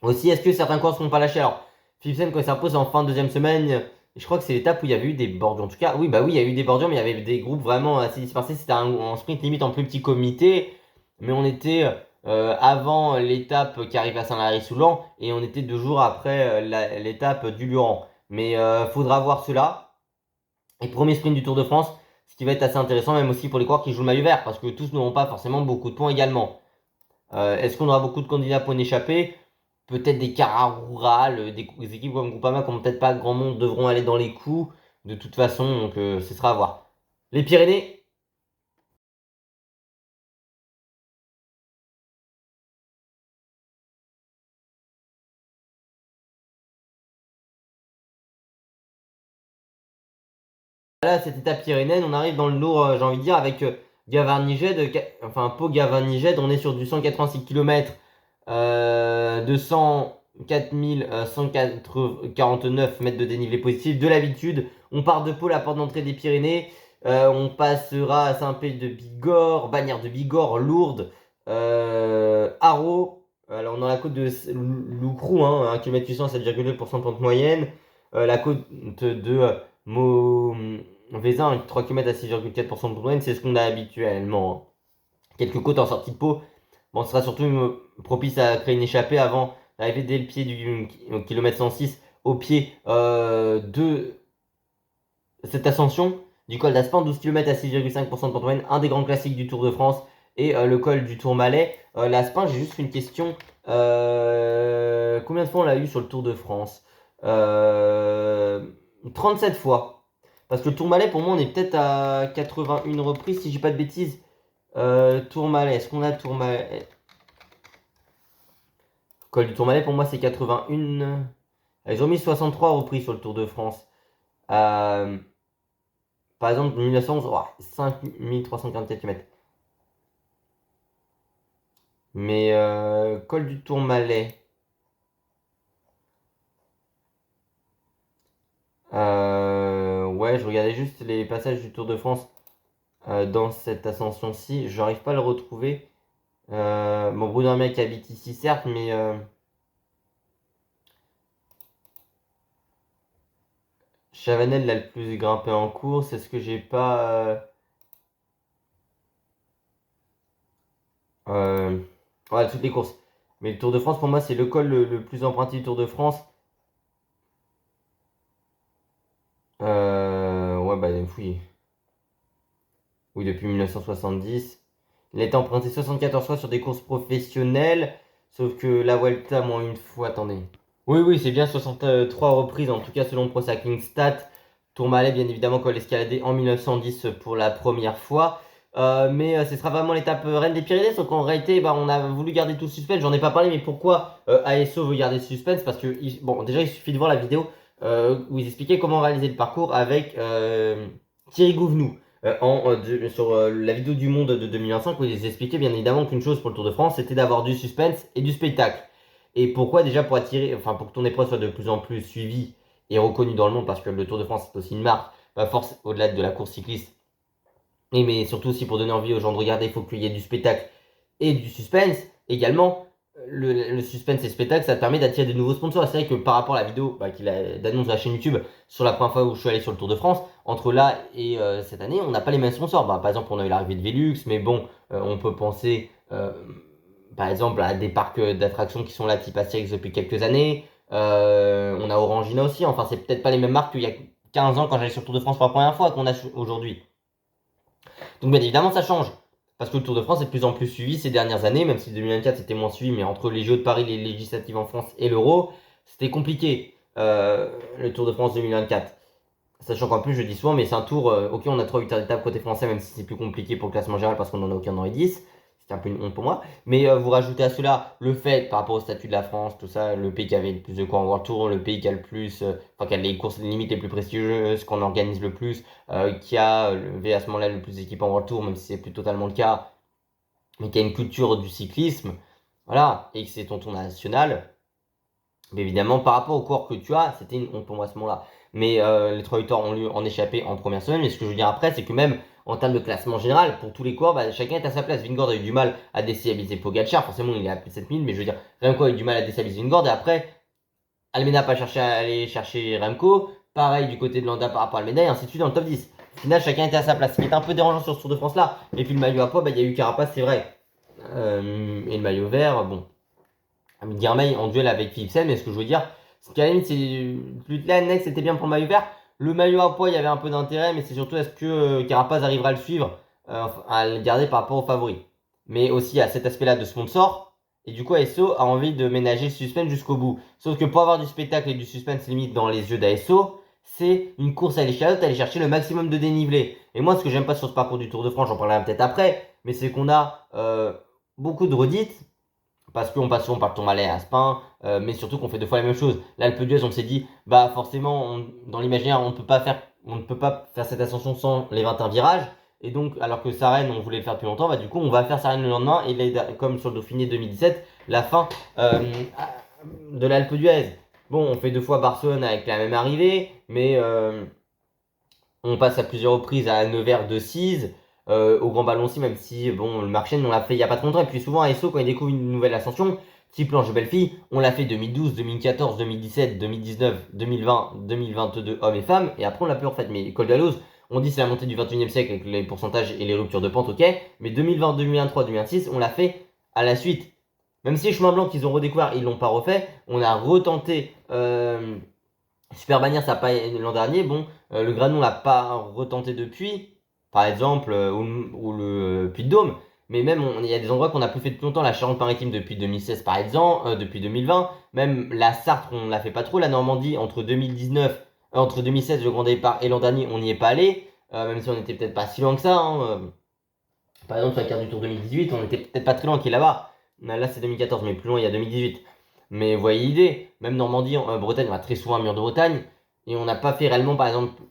Aussi, est-ce que certains coureurs ne seront pas lâchés? Alors, Philipsen, quand il s'impose en fin de deuxième semaine, je crois que c'est l'étape où il y avait eu des bordures. En tout cas, oui, bah oui, il y a eu des bordures, mais il y avait des groupes vraiment assez dispersés. C'était un sprint limite en plus petit comité, mais on était avant l'étape qui arrive à Saint-Lary-Soulan et on était 2 jours après l'étape du Luran. Mais faudra voir cela. Et premier sprint du Tour de France, ce qui va être assez intéressant, même aussi pour les coureurs qui jouent le maillot vert, parce que tous n'auront pas forcément beaucoup de points également. Est-ce qu'on aura beaucoup de candidats pour en échapper? Peut-être des Cara rurales, des équipes comme Groupama qui n'ont peut-être pas grand monde devront aller dans les coups de toute façon, donc ce sera à voir. Les Pyrénées, là, cette étape pyrénéenne, on arrive dans le lourd, j'ai envie de dire, avec Gavarnie-Gède, enfin Pau Gavarnie-Gède, on est sur du 186 km, 204 149 mètres de dénivelé positif. De l'habitude, on part de Pau, la porte d'entrée des Pyrénées, on passera à Saint-Pé de Bigorre, Bagnères de Bigorre, Lourdes, Haro. Alors, on a la côte de Loucrou, hein, 1 km 800, 7,2% de pente moyenne. La côte de Vézin, 3 km à 6,4% de moyenne, c'est ce qu'on a habituellement. Quelques côtes en sortie de peau. Bon, ce sera surtout propice à créer une échappée avant arrivé dès le pied du kilomètre 106 au pied de cette ascension du col d'Aspin, 12 km à 6,5% de pente moyenne, un des grands classiques du Tour de France, et le col du Tourmalet. L'Aspin, j'ai juste une question. Combien de fois on l'a eu sur le Tour de France 37 fois. Parce que le Tourmalet, pour moi, on est peut-être à 81 reprises, si j'ai pas de bêtises. Tourmalet, est-ce qu'on a Tourmalet? Col du Tourmalet, pour moi, c'est 81. Ils ont mis 63 reprises sur le Tour de France. Par exemple, 1911, oh, 5344 km. Mais col du Tourmalet. Ouais, je regardais juste les passages du Tour de France dans cette ascension-ci. J'arrive pas à le retrouver. Bon, Bruno Armia qui habite ici, certes, mais Chavanel l'a le plus grimpé en course. Est-ce que j'ai pas. Ouais, toutes les courses. Mais le Tour de France, pour moi, c'est le col le plus emprunté du Tour de France. Ouais, bah, oui. Oui, depuis 1970. Il a été emprunté 74 fois sur des courses professionnelles. Sauf que la Vuelta, moins une fois, attendez. Oui, oui, c'est bien 63 reprises, en tout cas selon Pro Cycling Stats. Tourmalet, bien évidemment, col escaladé en 1910 pour la première fois. Mais ce sera vraiment l'étape reine des Pyrénées, sauf qu'en réalité, bah, on a voulu garder tout le suspense. J'en ai pas parlé, mais pourquoi ASO veut garder le suspense? Parce que, bon, déjà, il suffit de voir la vidéo où ils expliquaient comment réaliser le parcours avec Thierry Gouvenou. Sur la vidéo du Monde de 2025, où ils expliquaient bien évidemment qu'une chose pour le Tour de France, c'était d'avoir du suspense et du spectacle. Et pourquoi déjà pour attirer, enfin pour que ton épreuve soit de plus en plus suivie et reconnue dans le monde, parce que le Tour de France c'est aussi une marque, pas force au-delà de la course cycliste, et mais surtout aussi pour donner envie aux gens de regarder, il faut qu'il y ait du spectacle et du suspense. Également, le suspense et le spectacle, ça te permet d'attirer de nouveaux sponsors. C'est vrai que par rapport à la vidéo d'annonce de la chaîne YouTube sur la première fois où je suis allé sur le Tour de France, entre là et cette année, on n'a pas les mêmes sponsors. Bah, par exemple, on a eu l'arrivée de Velux, mais bon, on peut penser par exemple à des parcs d'attractions qui sont là, type Astérix depuis quelques années. On a Orangina aussi. Enfin, c'est peut-être pas les mêmes marques qu'il y a 15 ans quand j'allais sur le Tour de France pour la première fois qu'on a aujourd'hui. Donc bien évidemment ça change. Parce que le Tour de France est de plus en plus suivi ces dernières années, même si 2024 c'était moins suivi, mais entre les Jeux de Paris, les législatives en France et l'Euro, c'était compliqué le Tour de France 2024. Sachant qu'en plus je dis souvent, mais c'est un tour, ok on a 3 victoires d'étape côté français, même si c'est plus compliqué pour le classement général parce qu'on n'en a aucun dans les 10. C'est un peu une honte pour moi. Mais vous rajoutez à cela le fait, par rapport au statut de la France, tout ça, le pays qui avait le plus de cours en World Tour, le pays qui a le plus, enfin qui a les courses limites les plus prestigieuses, qu'on organise le plus, qui a levé à ce moment-là le plus d'équipes en World Tour, même si c'est plus totalement le cas, mais qui a une culture du cyclisme, voilà, et que c'est ton tour national. Mais évidemment, par rapport au cours que tu as, c'était une honte pour moi à ce moment-là. Mais les 3 victoires ont lieu en échappé en première semaine. Mais ce que je veux dire après, c'est que même en termes de classement général, pour tous les coureurs, bah, chacun est à sa place. Vingord a eu du mal à déstabiliser Pogacar. Forcément, il est à plus de 7000. Mais je veux dire, Remco a eu du mal à déstabiliser Vingord. Et après, Almeida n'a pas cherché à aller chercher Remco. Pareil du côté de Landa par rapport à Almeida. Et ainsi de suite dans le top 10. Au final, chacun était à sa place. Ce qui est un peu dérangeant sur ce Tour de France là. Et puis le maillot à poids, bah, il y a eu Carapace, c'est vrai. Et le maillot vert, bon. Guermeil en duel avec Philipsen, mais ce que je veux dire, c'est qu'à la limite, c'est plus l'annexe c'était bien pour le maillot vert. Le maillot à poids, il y avait un peu d'intérêt, mais c'est surtout est-ce que Carapaz arrivera à le suivre, à le garder par rapport aux favoris. Mais aussi à cet aspect-là de sponsor. Et du coup, ASO a envie de ménager le suspense jusqu'au bout. Sauf que pour avoir du spectacle et du suspense limite dans les yeux d'ASO, c'est une course à l'échalote, aller chercher le maximum de dénivelé. Et moi, ce que j'aime pas sur ce parcours du Tour de France, j'en parlerai peut-être après, mais c'est qu'on a beaucoup de redites parce qu'on passe souvent par le Tourmalet à Aspin, mais surtout qu'on fait 2 fois la même chose. L'Alpe d'Huez, on s'est dit, bah forcément, dans l'imaginaire, on ne peut pas faire cette ascension sans les 21 virages. Et donc, alors que Sarenne, on voulait le faire depuis longtemps, bah du coup, on va faire Sarenne le lendemain, et là, comme sur le Dauphiné 2017, la fin de l'Alpe d'Huez. Bon, on fait 2 fois Barcelone avec la même arrivée, mais on passe à plusieurs reprises à Nevers de Cise. Au Grand Ballon aussi, même si bon, le Marchen on l'a fait il n'y a pas très longtemps. Et puis souvent à SO, quand il découvre une nouvelle ascension, type Planche de Belle-Fille, on l'a fait 2012, 2014, 2017, 2019, 2020, 2022, hommes et femmes. Et après on l'a plus refait. Mais Col d'Alloz, on dit c'est la montée du 21e siècle avec les pourcentages et les ruptures de pente, ok. Mais 2020, 2023, 2026, on l'a fait à la suite. Même si les chemins blancs qu'ils ont redécouvert, ils l'ont pas refait. On a retenté Super Bannière, ça n'a pas l'an dernier. Bon, le Granon l'a pas retenté depuis, par exemple, ou le Puy-de-Dôme. Mais même, il y a des endroits qu'on a plus fait depuis longtemps. La Charente-Maritime depuis 2016, par exemple, depuis 2020. Même la Sarthe, on l'a fait pas trop. La Normandie, entre 2016, le Grand Départ, et l'an dernier, on n'y est pas allé. Même si on n'était peut-être pas si loin que ça. Par exemple, sur la carte du Tour 2018, on n'était peut-être pas très loin qui est là-bas. Là, c'est 2014, mais plus loin, il y a 2018. Mais vous voyez l'idée, même Normandie, Bretagne, on va très souvent à Mur de Bretagne, et on n'a pas fait réellement, par exemple,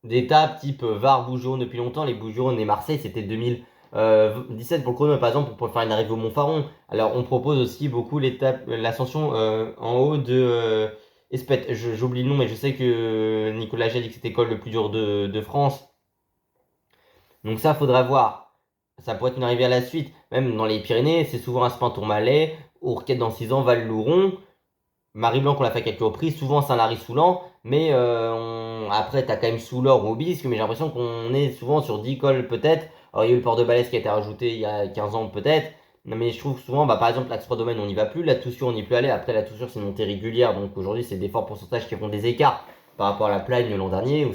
d'étapes type Var, Bouches-du-Rhône depuis longtemps. Les Bouches-du-Rhône et Marseille, c'était 2017 pour le chrono, par exemple, pour faire une arrivée au Mont-Faron. Alors, on propose aussi beaucoup l'ascension en haut de Espette. J'oublie le nom, mais je sais que Nicolas Gé dit que c'était l'école le plus dur de France. Donc ça, faudra voir. Ça pourrait être une arrivée à la suite. Même dans les Pyrénées, c'est souvent Aspin-Tourmalet, Ourquette dans 6 ans, Val-Louron. Marie-Blanc, on l'a fait à quelques reprises, souvent Saint-Lary-Soulan, mais après, tu as quand même Soulor ou Aubisque, mais j'ai l'impression qu'on est souvent sur 10 cols peut-être. Alors, il y a eu le port de Balès qui a été rajouté il y a 15 ans peut-être, mais je trouve souvent, par exemple, l'Axe 3 Domaines, on n'y va plus, la Toussure, on n'y peut aller. Après, la Toussure, c'est une montée régulière, donc aujourd'hui, c'est des forts pourcentages qui font des écarts par rapport à la Plagne l'an dernier, où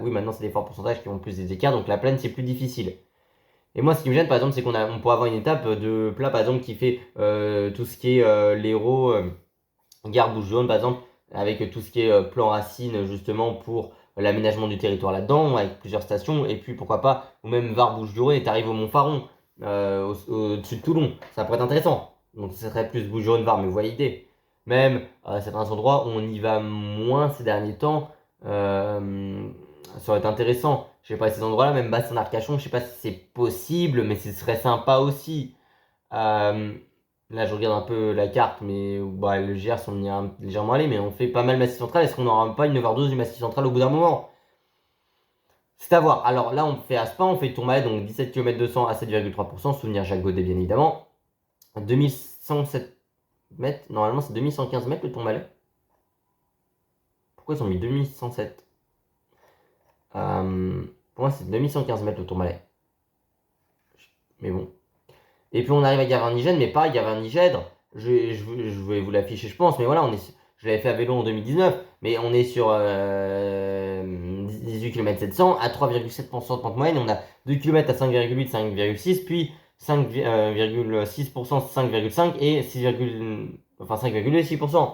oui, maintenant, c'est des forts pourcentages qui font plus des écarts, donc la Plagne, c'est plus difficile. Et moi, ce qui me gêne, par exemple, c'est on pourrait avoir une étape de plat, par exemple, qui fait tout ce qui est l'Hérault. Gare Bouches-du-Rhône, par exemple, avec tout ce qui est plan racine, justement, pour l'aménagement du territoire là-dedans, avec plusieurs stations, et puis pourquoi pas, ou même Var Bouches-du-Rhône et t'arrives au Mont-Faron, au-dessus de Toulon, ça pourrait être intéressant. Donc ce serait plus Bouches-du-Rhône, Var, mais vous voyez l'idée. Même à certains endroits où on y va moins ces derniers temps, ça aurait été intéressant. Je sais pas, ces endroits-là, même Bassin-Arcachon, je sais pas si c'est possible, mais ce serait sympa aussi. Euh, Là, je regarde un peu la carte, mais bah, le GR, on y est légèrement allé, mais on fait pas mal Massif Central. Est-ce qu'on n'aura pas une 9h12 du Massif Central au bout d'un moment? C'est à voir. Alors là, on fait Aspin, on fait Tourmalet, donc 17 km 200 à 7,3%. Souvenir Jacques Godet, bien évidemment. 2107 mètres. Normalement, c'est 2115 mètres le Tourmalet. Pourquoi ils ont mis 2107? Pour moi, c'est 2115 mètres le Tourmalet. Mais bon. Et puis on arrive à Gavin-Nigèdre, mais pareil, Gavin-Nigèdre, je vais vous l'afficher, je pense, mais voilà, je l'avais fait à vélo en 2019, mais on est sur 18 km 700 à 3,7% de pente moyenne, on a 2 km à 5,8, 5,6, puis 5,6%, 5,5 et 5,6%.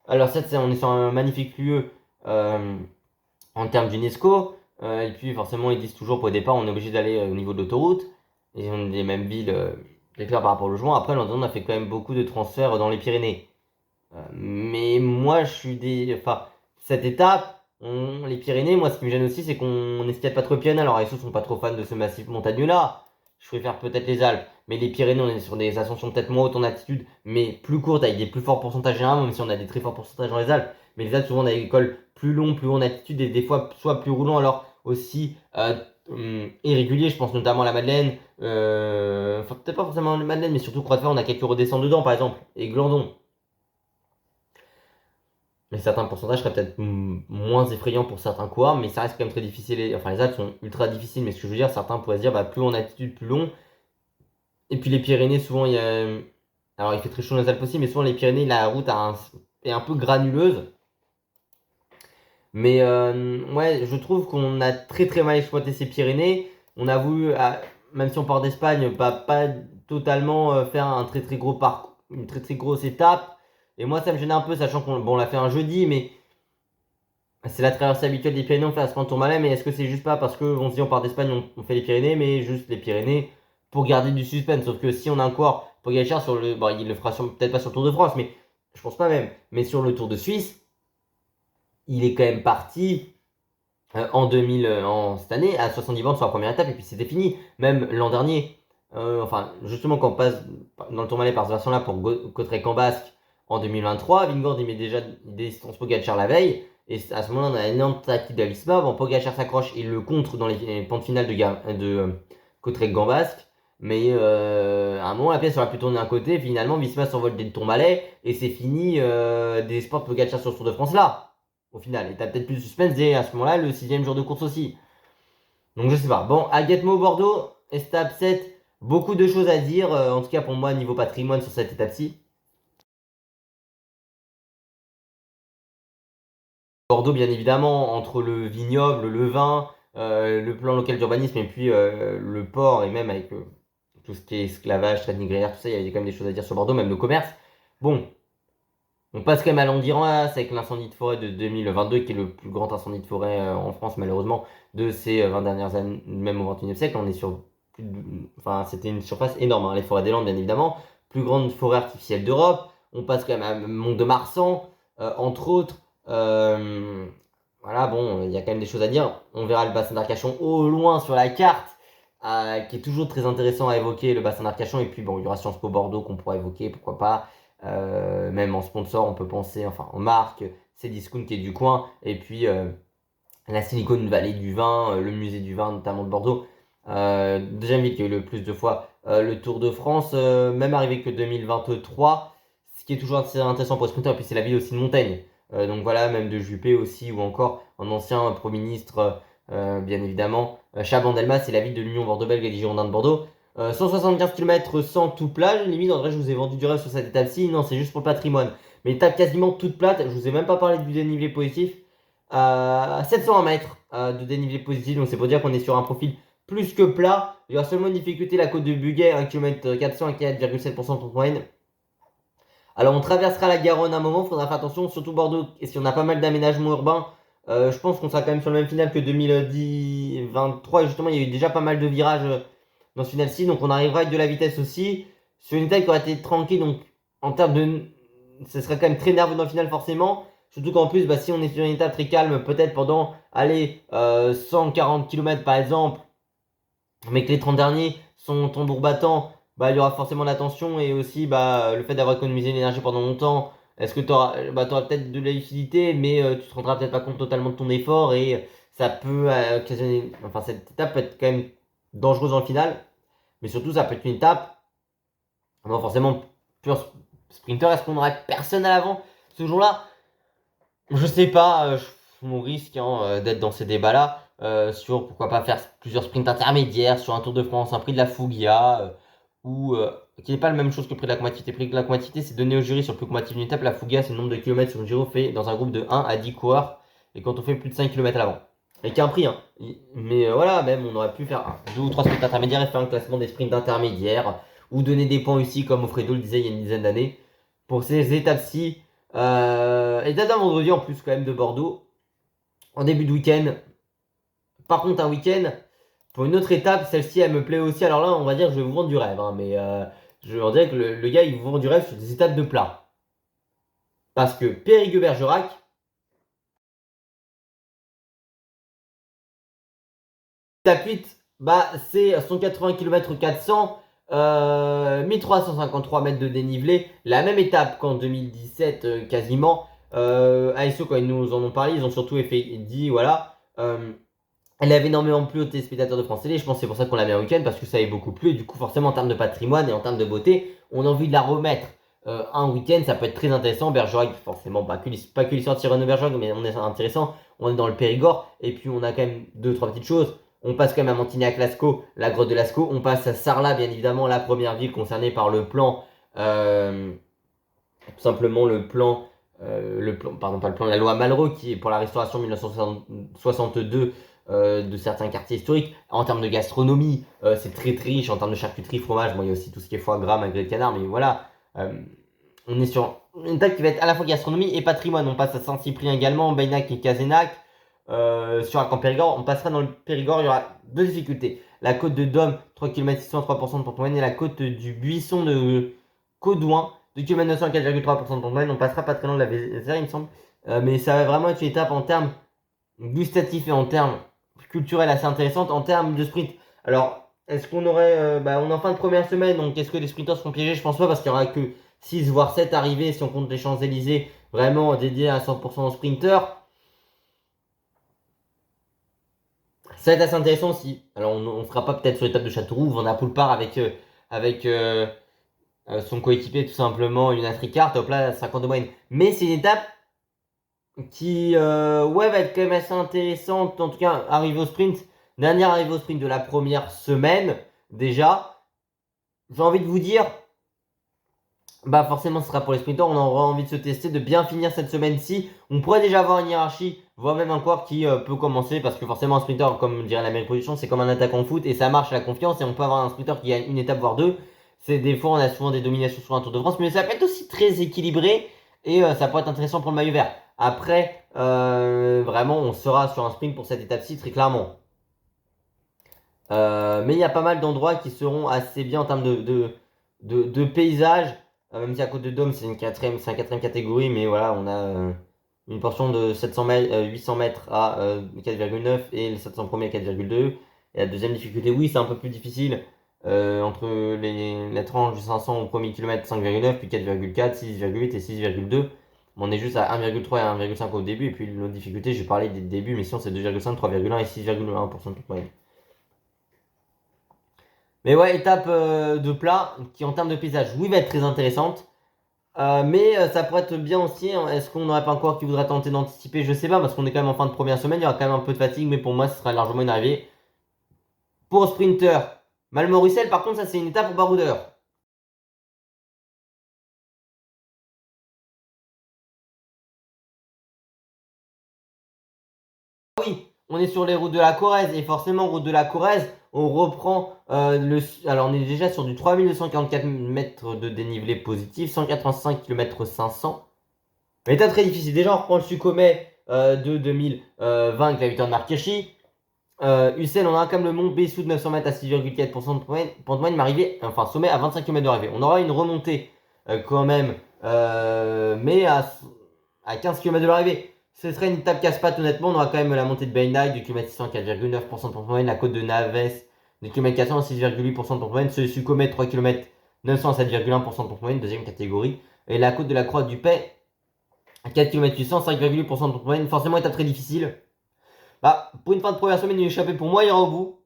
Alors ça, on est sur un magnifique lieu en termes d'UNESCO, et puis forcément ils disent toujours qu'au départ on est obligé d'aller au niveau de l'autoroute, et on est des mêmes villes clair par rapport au logement. Après, l'an on a fait quand même beaucoup de transferts dans les Pyrénées. Mais moi, Enfin, cette étape, les Pyrénées, moi, ce qui me gêne aussi, c'est qu'on n'escalade pas trop les Pyrénées. Alors, les sont pas trop fans de ce massif montagneux-là. Je préfère peut-être les Alpes. Mais les Pyrénées, on est sur des ascensions peut-être moins hautes en altitude, mais plus courtes, avec des plus forts pourcentages généralement, même si on a des très forts pourcentages dans les Alpes. Mais les Alpes, souvent, on a des cols plus longs, plus hauts en altitude, et des fois, soit plus roulants, alors aussi irréguliers. Je pense notamment à la Madeleine. Enfin, peut-être pas forcément la Madeleine, mais surtout Croix-de-Fer, on a quelques redescends dedans, par exemple. Et Glandon. Mais certains pourcentages seraient peut-être moins effrayants pour certains coureurs, mais ça reste quand même très difficile. Enfin, les Alpes sont ultra difficiles, mais ce que je veux dire, certains pourraient se dire, bah, plus en altitude, plus long. Et puis les Pyrénées, souvent, il y a. Alors, il fait très chaud dans les Alpes aussi, mais souvent, les Pyrénées, la route est un peu granuleuse. Mais ouais, je trouve qu'on a très très mal exploité ces Pyrénées. On a voulu, même si on part d'Espagne, pas totalement faire un très très gros parcours, une très très grosse étape. Et moi, ça me gêne un peu, sachant qu'on l'a fait un jeudi, mais c'est la traversée habituelle des Pyrénées, on fait Aspin-Tourmalet, mais est-ce que c'est juste pas parce qu'on se dit on part d'Espagne, on fait les Pyrénées, mais juste les Pyrénées pour garder du suspense. Sauf que si on a encore Pogacar sur le. Bon, il le fera peut-être pas sur le Tour de France, mais je pense pas même. Mais sur le Tour de Suisse, il est quand même parti en cette année à 70 bornes sur la première étape, et puis c'était fini. Même l'an dernier, enfin, justement, quand on passe dans le Tourmalet par cette version-là pour Cauterec en Basque en 2023, Vingord il met déjà des distances Pogacar la veille. Et à ce moment-là, on a un énorme tactique d'Alisma. Bon, Pogacar s'accroche, il le contre dans les pentes finales de Cauterec Gand Basque. Mais à un moment, la pièce aurait pu tourner d'un côté. Finalement, Visma s'envole dès le Tourmalet. Et c'est fini des espoirs de Pogacar sur ce Tour de France là. Au final, et t'as peut-être plus de suspense dès à ce moment-là, le 6ème jour de course aussi. Donc je sais pas. Bon, à Guetmo Bordeaux, étape 7, Beaucoup de choses à dire, en tout cas pour moi, niveau patrimoine sur cette étape-ci. Bordeaux, bien évidemment, entre le vignoble, le vin, le plan local d'urbanisme et puis le port, et même avec tout ce qui est esclavage, traite négrière, tout ça, il y avait quand même des choses à dire sur Bordeaux, même le commerce. Bon, on passe quand même à l'Andiras avec l'incendie de forêt de 2022, qui est le plus grand incendie de forêt en France, malheureusement, de ces 20 dernières années, même au XXIe siècle. On est sur enfin, c'était une surface énorme, hein, les forêts des Landes, bien évidemment. Plus grande forêt artificielle d'Europe. On passe quand même à Mont-de-Marsan, entre autres. Voilà, bon, il y a quand même des choses à dire. On verra le bassin d'Arcachon au loin sur la carte, qui est toujours très intéressant à évoquer, le bassin d'Arcachon. Et puis, bon, il y aura Sciences Po Bordeaux qu'on pourra évoquer, pourquoi pas. Même en sponsor, on peut penser, enfin en marque, Cdiscount qui est du coin, et puis la Silicon Valley du vin, le musée du vin notamment de Bordeaux. Deuxième ville qui a eu le plus de fois le Tour de France, même arrivé que 2023, ce qui est toujours assez intéressant pour les sprinters, et puis c'est la ville aussi de Montaigne. Donc voilà, même de Juppé aussi, ou encore un ancien Premier ministre, bien évidemment. Chabandelmas, c'est la ville de l'Union Bordeaux-Bègles et des Girondins de Bordeaux. 175 km sans tout plat, limite en vrai je vous ai vendu du rêve sur cette étape-ci, non c'est juste pour le patrimoine. Mais étape quasiment toute plate, je vous ai même pas parlé du dénivelé positif. 701 mètres de dénivelé positif, donc c'est pour dire qu'on est sur un profil plus que plat. Il y aura seulement une difficulté, la côte de Buguet, 1 km 400 à 4,7% de moyenne. Alors on traversera la Garonne un moment, il faudra faire attention, surtout Bordeaux, et si on a pas mal d'aménagements urbains, je pense qu'on sera quand même sur le même final que 2023, et justement il y a eu déjà pas mal de virages dans ce final-ci, donc on arrivera avec de la vitesse aussi, sur une étape qui aurait été tranquille, donc en termes de... ce serait quand même très nerveux dans le final forcément, surtout qu'en plus, bah, si on est sur une étape très calme, peut-être pendant, allez, 140 km par exemple, mais que les 30 derniers sont tambour battant, bah, il y aura forcément la tension et aussi bah, le fait d'avoir économisé l'énergie pendant longtemps. Est-ce que tu auras, bah, peut-être de la lucidité, mais tu te rendras peut-être pas compte totalement de ton effort et ça peut occasionner. Enfin, cette étape peut être quand même dangereuse dans le final, mais surtout, ça peut être une étape. Non, forcément, pur sprinter, est-ce qu'on aurait personne à l'avant ce jour-là? Je sais pas, mon risque hein, d'être dans ces débats-là sur pourquoi pas faire plusieurs sprints intermédiaires sur un Tour de France, un prix de la Fouguia, ou qui n'est pas la même chose que le prix de la combativité. Le prix de la combativité, c'est donné au jury sur le plus combatif d'une étape. La Fouguia, c'est le nombre de kilomètres sur une Giro fait dans un groupe de 1 à 10 coureurs, et quand on fait plus de 5 km à l'avant. Et qui a un prix, hein. Mais voilà, même on aurait pu faire 2 ou 3 sprints intermédiaires et faire un classement des sprints intermédiaires, ou donner des points aussi, comme Offredo le disait il y a une dizaine d'années. Pour ces étapes-ci, et date d'un vendredi en plus quand même de Bordeaux, en début de week-end. Par contre un week-end, pour une autre étape, celle-ci elle me plaît aussi. Alors là on va dire que je vais vous vendre du rêve, hein, mais je vais dire que le gars il vous vend du rêve sur des étapes de plat. Parce que Périgueux-Bergerac, étape 8, bah, c'est 180 km 400, 1353 mètres de dénivelé, la même étape qu'en 2017 quasiment. ASO quand ils nous en ont parlé, ils ont surtout dit voilà, elle avait énormément plu aux téléspectateurs de France Télé. Je pense que c'est pour ça qu'on l'a mis en week-end, parce que ça avait beaucoup plu. Et du coup, forcément, en termes de patrimoine et en termes de beauté, on a envie de la remettre un week-end. Ça peut être très intéressant. Bergerac, forcément, pas que l'histoire de Renaud Bergerac, mais on est intéressant. On est dans le Périgord. Et puis, on a quand même deux, trois petites choses. On passe quand même à Montignac-Lascaux, la grotte de Lascaux. On passe à Sarlat, bien évidemment, la première ville concernée par le plan. Tout simplement le plan, pardon, pas le plan, la loi Malraux qui est pour la restauration 1962 de certains quartiers historiques. En termes de gastronomie, c'est très très riche. En termes de charcuterie, fromage, bon, il y a aussi tout ce qui est foie gras, magret de canard, mais voilà. On est sur une table qui va être à la fois gastronomie et patrimoine. On passe à Saint-Cyprien également, Baynac et Casénac. Sur un camp Périgord, on passera dans le Périgord, il y aura deux difficultés. La côte de Dôme, 3 km 600, 3% de pente moyenne, et la côte du Buisson de Caudouin, 2 km 900, 4,3% de pente moyenne. On passera pas très loin de la Vézère, il me semble. Mais ça va vraiment être une étape en termes gustatifs et en termes culturels assez intéressante. En termes de sprint, alors est-ce qu'on aurait. On est en fin de première semaine, donc est-ce que les sprinters seront piégés? Je pense pas, parce qu'il y aura que 6 voire 7 arrivées si on compte les Champs-Élysées vraiment dédiés à 100% aux sprinters. Ça va être assez intéressant aussi. Alors, on fera pas peut-être sur l'étape de Châteauroux, on a Poulpard avec son coéquipier, tout simplement, une Ricard, top là, 50 de moyenne. Mais c'est une étape qui ouais, va être quand même assez intéressante. En tout cas, arrivée au sprint, dernière arrivée au sprint de la première semaine, déjà. j'ai envie de vous dire, bah forcément ce sera pour les sprinters, on aura envie de se tester, de bien finir cette semaine-ci. On pourrait déjà avoir une hiérarchie, voire même un corps qui peut commencer, parce que forcément un sprinter, comme dirait l'Amérique Production, c'est comme un attaquant de foot, et ça marche à la confiance, et on peut avoir un sprinter qui gagne une étape, voire deux. C'est des fois, on a souvent des dominations sur un Tour de France, mais ça peut être aussi très équilibré, et ça pourrait être intéressant pour le maillot vert. Après, vraiment, on sera sur un sprint pour cette étape-ci, très clairement. Mais il y a pas mal d'endroits qui seront assez bien en termes de paysage. Même si à Côte de Dôme, c'est un quatrième catégorie, mais voilà, on a une portion de 800 mètres à 4,9 et les 700 premiers à 4,2. Et la deuxième difficulté, oui, c'est un peu plus difficile. Entre la tranche de 500 au premier kilomètre, 5,9, puis 4,4, 6,8 et 6,2. On est juste à 1,3 et 1,5 au début. Et puis l'autre difficulté, j'ai parlé des débuts, mais sinon c'est 2,5, 3,1 et 6,1% de toute moyenne. Mais ouais, étape de plat qui en termes de paysage, oui, va être très intéressante. Mais ça pourrait être bien aussi. Hein. Est-ce qu'on n'aurait pas encore qui voudrait tenter d'anticiper? Je sais pas, parce qu'on est quand même en fin de première semaine. Il y aura quand même un peu de fatigue, mais pour moi, ce sera largement une arrivée. Pour sprinter, Malmont-Russell, par contre, ça c'est une étape pour baroudeur. Oui, on est sur les routes de la Corrèze, et forcément, route de la Corrèze, on reprend Alors, on est déjà sur du 3244 mètres de dénivelé positif, 185 km 500. Mais étape très difficile. Déjà, on reprend le Sucomet de 2020 avec la victoire de Marquechi. Ussel, on aura quand même le mont Bessou de 900 mètres à 6,4% de moyenne, mais arrivé, enfin sommet à 25 km de l'arrivée. On aura une remontée quand même, mais à 15 km de l'arrivée. Ce serait une étape casse-pattes, honnêtement. On aura quand même la montée de Bainai du km 600 à 4,9% de pente moyenne, la côte de Naves du km 400 à 6,8% de pente moyenne, ce Sucomet 3 km 900 à 7,1% de pente moyenne, deuxième catégorie, et la côte de la Croix du Paix à 4 km 800, 5,8% de pente moyenne, forcément étape très difficile. Bah, pour une fin de première semaine, une échappée pour moi ira au bout.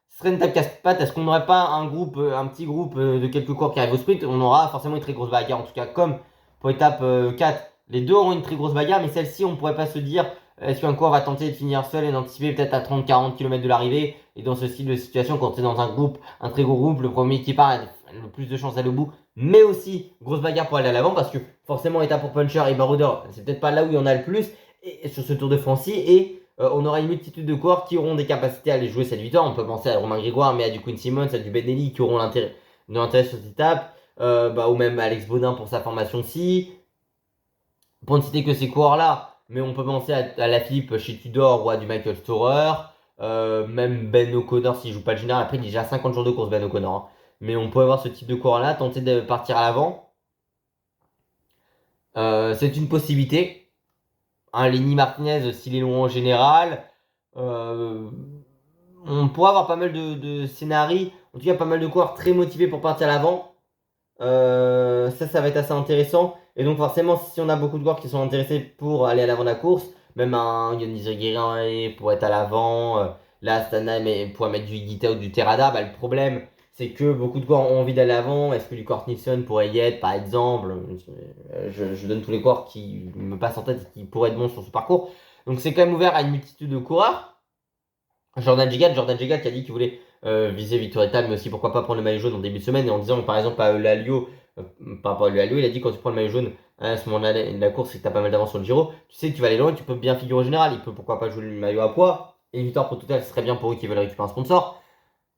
Ce serait une étape casse-pattes. Est-ce qu'on n'aurait pas un groupe, un petit groupe de quelques coureurs qui arrivent au sprint? On aura forcément une très grosse bagarre. En tout cas, comme pour étape 4, les deux auront une très grosse bagarre, mais celle-ci, on ne pourrait pas se dire est-ce qu'un coureur va tenter de finir seul et d'anticiper peut-être à 30-40 km de l'arrivée? Et dans ce style de situation, quand tu es dans un groupe, un très gros groupe, le premier qui part a le plus de chances d'aller au bout. Mais aussi, grosse bagarre pour aller à l'avant, parce que forcément, étape pour Puncher et Baroudeur, c'est peut-être pas là où il y en a le plus et sur ce Tour de France-ci. Et on aura une multitude de coureurs qui auront des capacités à aller jouer cette victoire. On peut penser à Romain Grégoire, mais à du Quinn Simmons, à du Benelli qui auront de l'intérêt sur cette étape. Ou même Alex Baudin pour sa formation-ci. Pour ne citer que ces coureurs-là, mais on peut penser à la Philippe chez Tudor ou à du Michael Storer. Même Ben O'Connor s'il joue pas le général. Après, il a déjà 50 jours de course, Ben O'Connor. Hein. Mais on peut avoir ce type de coureur-là, tenter de partir à l'avant. C'est une possibilité. Un Lenny Martinez, s'il est long en général. On pourrait avoir pas mal de scénarios. En tout cas, pas mal de coureurs très motivés pour partir à l'avant. Ça va être assez intéressant. Et donc, forcément, si on a beaucoup de coureurs qui sont intéressés pour aller à l'avant de la course, même un Yannis Guérin pour être à l'avant, là, Stana pour mettre du Higuita ou du Terrada, bah, le problème, c'est que beaucoup de coureurs ont envie d'aller à l'avant. Est-ce que du Kort Nielsen pourrait y être, par exemple? Je donne tous les coureurs qui me passent en tête et qui pourraient être bons sur ce parcours. Donc, c'est quand même ouvert à une multitude de coureurs. Jordan Gigat qui a dit qu'il voulait viser Victor Étape, mais aussi pourquoi pas prendre le maillot jaune en début de semaine, et en disant par exemple à Lalio, par rapport à Lalio, il a dit quand tu prends le maillot jaune à ce moment-là de la course et que tu as pas mal d'avance sur le Giro, tu sais que tu vas aller loin, tu peux bien figurer au général, il peut pourquoi pas jouer le maillot à poids, et une victoire pour Total, ce serait bien pour eux qui veulent récupérer un sponsor,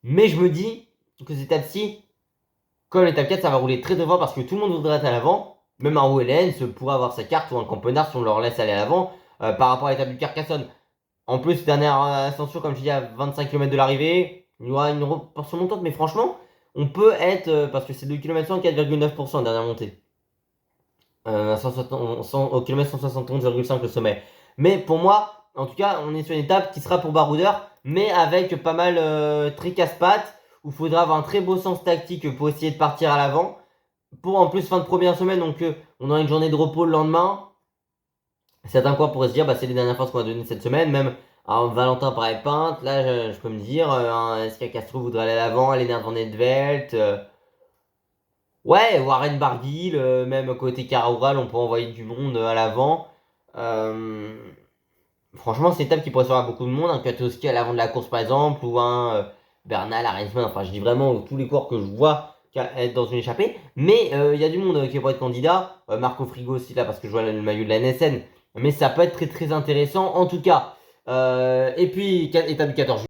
mais je me dis que cette étape-ci, comme l'étape 4, ça va rouler très devant parce que tout le monde voudrait être à l'avant, même un OLN pourrait avoir sa carte ou un Campenard si on leur laisse aller à l'avant, par rapport à l'étape du Carcassonne. En plus, dernière ascension, comme je dis, à 25 km de l'arrivée, il y aura une portion montante, mais franchement, on peut être, parce que c'est 2 km 100, 4,9% dernière montée. 160, au kilomètre 171,5 le sommet. Mais pour moi, en tout cas, on est sur une étape qui sera pour baroudeur, mais avec pas mal très casse-pattes, où il faudra avoir un très beau sens tactique pour essayer de partir à l'avant. Pour en plus fin de première semaine, donc on aura une journée de repos le lendemain. Certains coureurs pourraient se dire, bah, c'est les dernières forces qu'on va donner cette semaine, même un Valentin pareil Pinte, là je peux me dire, est-ce que Castro voudrait aller à l'avant, Lennart Van Edvelt, ouais, Warren Barguil, même côté Caroural, on peut envoyer du monde à l'avant. Euh, Franchement, c'est une étape qui pourrait se faire à beaucoup de monde, un Katowski à l'avant de la course par exemple, ou un Bernal, Arensman, enfin je dis vraiment tous les coureurs que je vois être dans une échappée. Mais il y a du monde qui pourrait être candidat. Marco Frigo aussi là parce que je vois le maillot de la NSN. Mais ça peut être très très intéressant en tout cas. Et puis, étape du 14 juillet.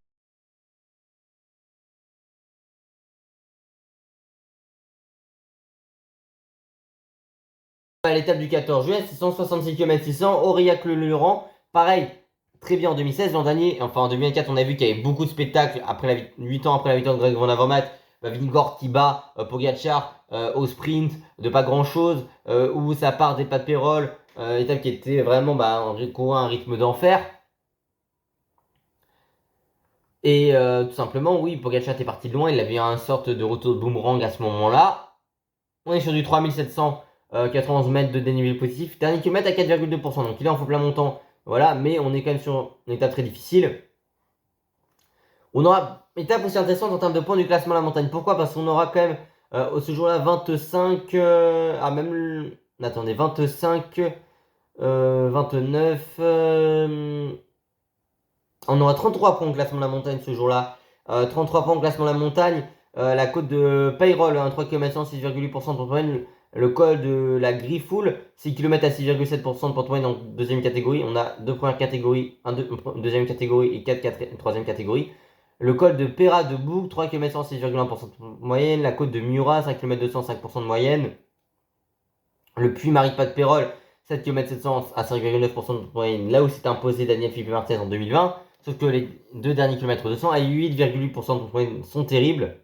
À l'étape du 14 juillet, 166 km 600, Aurillac-le-Luran. Pareil, très bien en 2016. L'an dernier, enfin en 2024, on a vu qu'il y avait beaucoup de spectacles après 8 ans après la victoire de Greg Van Avermaet. Vingord qui bat Pogacar au sprint de pas grand chose, où ça part des pas de Pérol, étape qui était vraiment un rythme d'enfer. Et tout simplement, oui, Pogacar était parti de loin, il avait un sorte de retour de boomerang à ce moment-là. On est sur du 3791 mètres de dénivelé positif. Dernier kilomètre à 4,2%. Donc il est en faux plat montant. Voilà, mais on est quand même sur une étape très difficile. On aura une étape aussi intéressante en termes de points du classement à la montagne. Pourquoi? Parce qu'on aura quand même ce jour-là 25. Attendez, 25. 29. On aura 33 points au classement de la montagne ce jour-là. 33 points au classement de la montagne. La côte de Payrol, 3 km 6,8% de pente moyenne. Le col de la Griffoul, 6 km à 6,7% de pente moyenne en deuxième catégorie. On a deux premières catégories, une deuxième catégorie et une troisième catégorie. Le col de Pera de Bourg, 3 km 6,1% de moyenne. La côte de Murat, 5 km 205% de moyenne. Le puy Maripat de Pérol, 7 km 700 à 5,9% de moyenne. Là où s'est imposé Daniel Philippe Martinez en 2020. Sauf que les deux derniers kilomètres de 100 à 8,8% de moyenne sont terribles.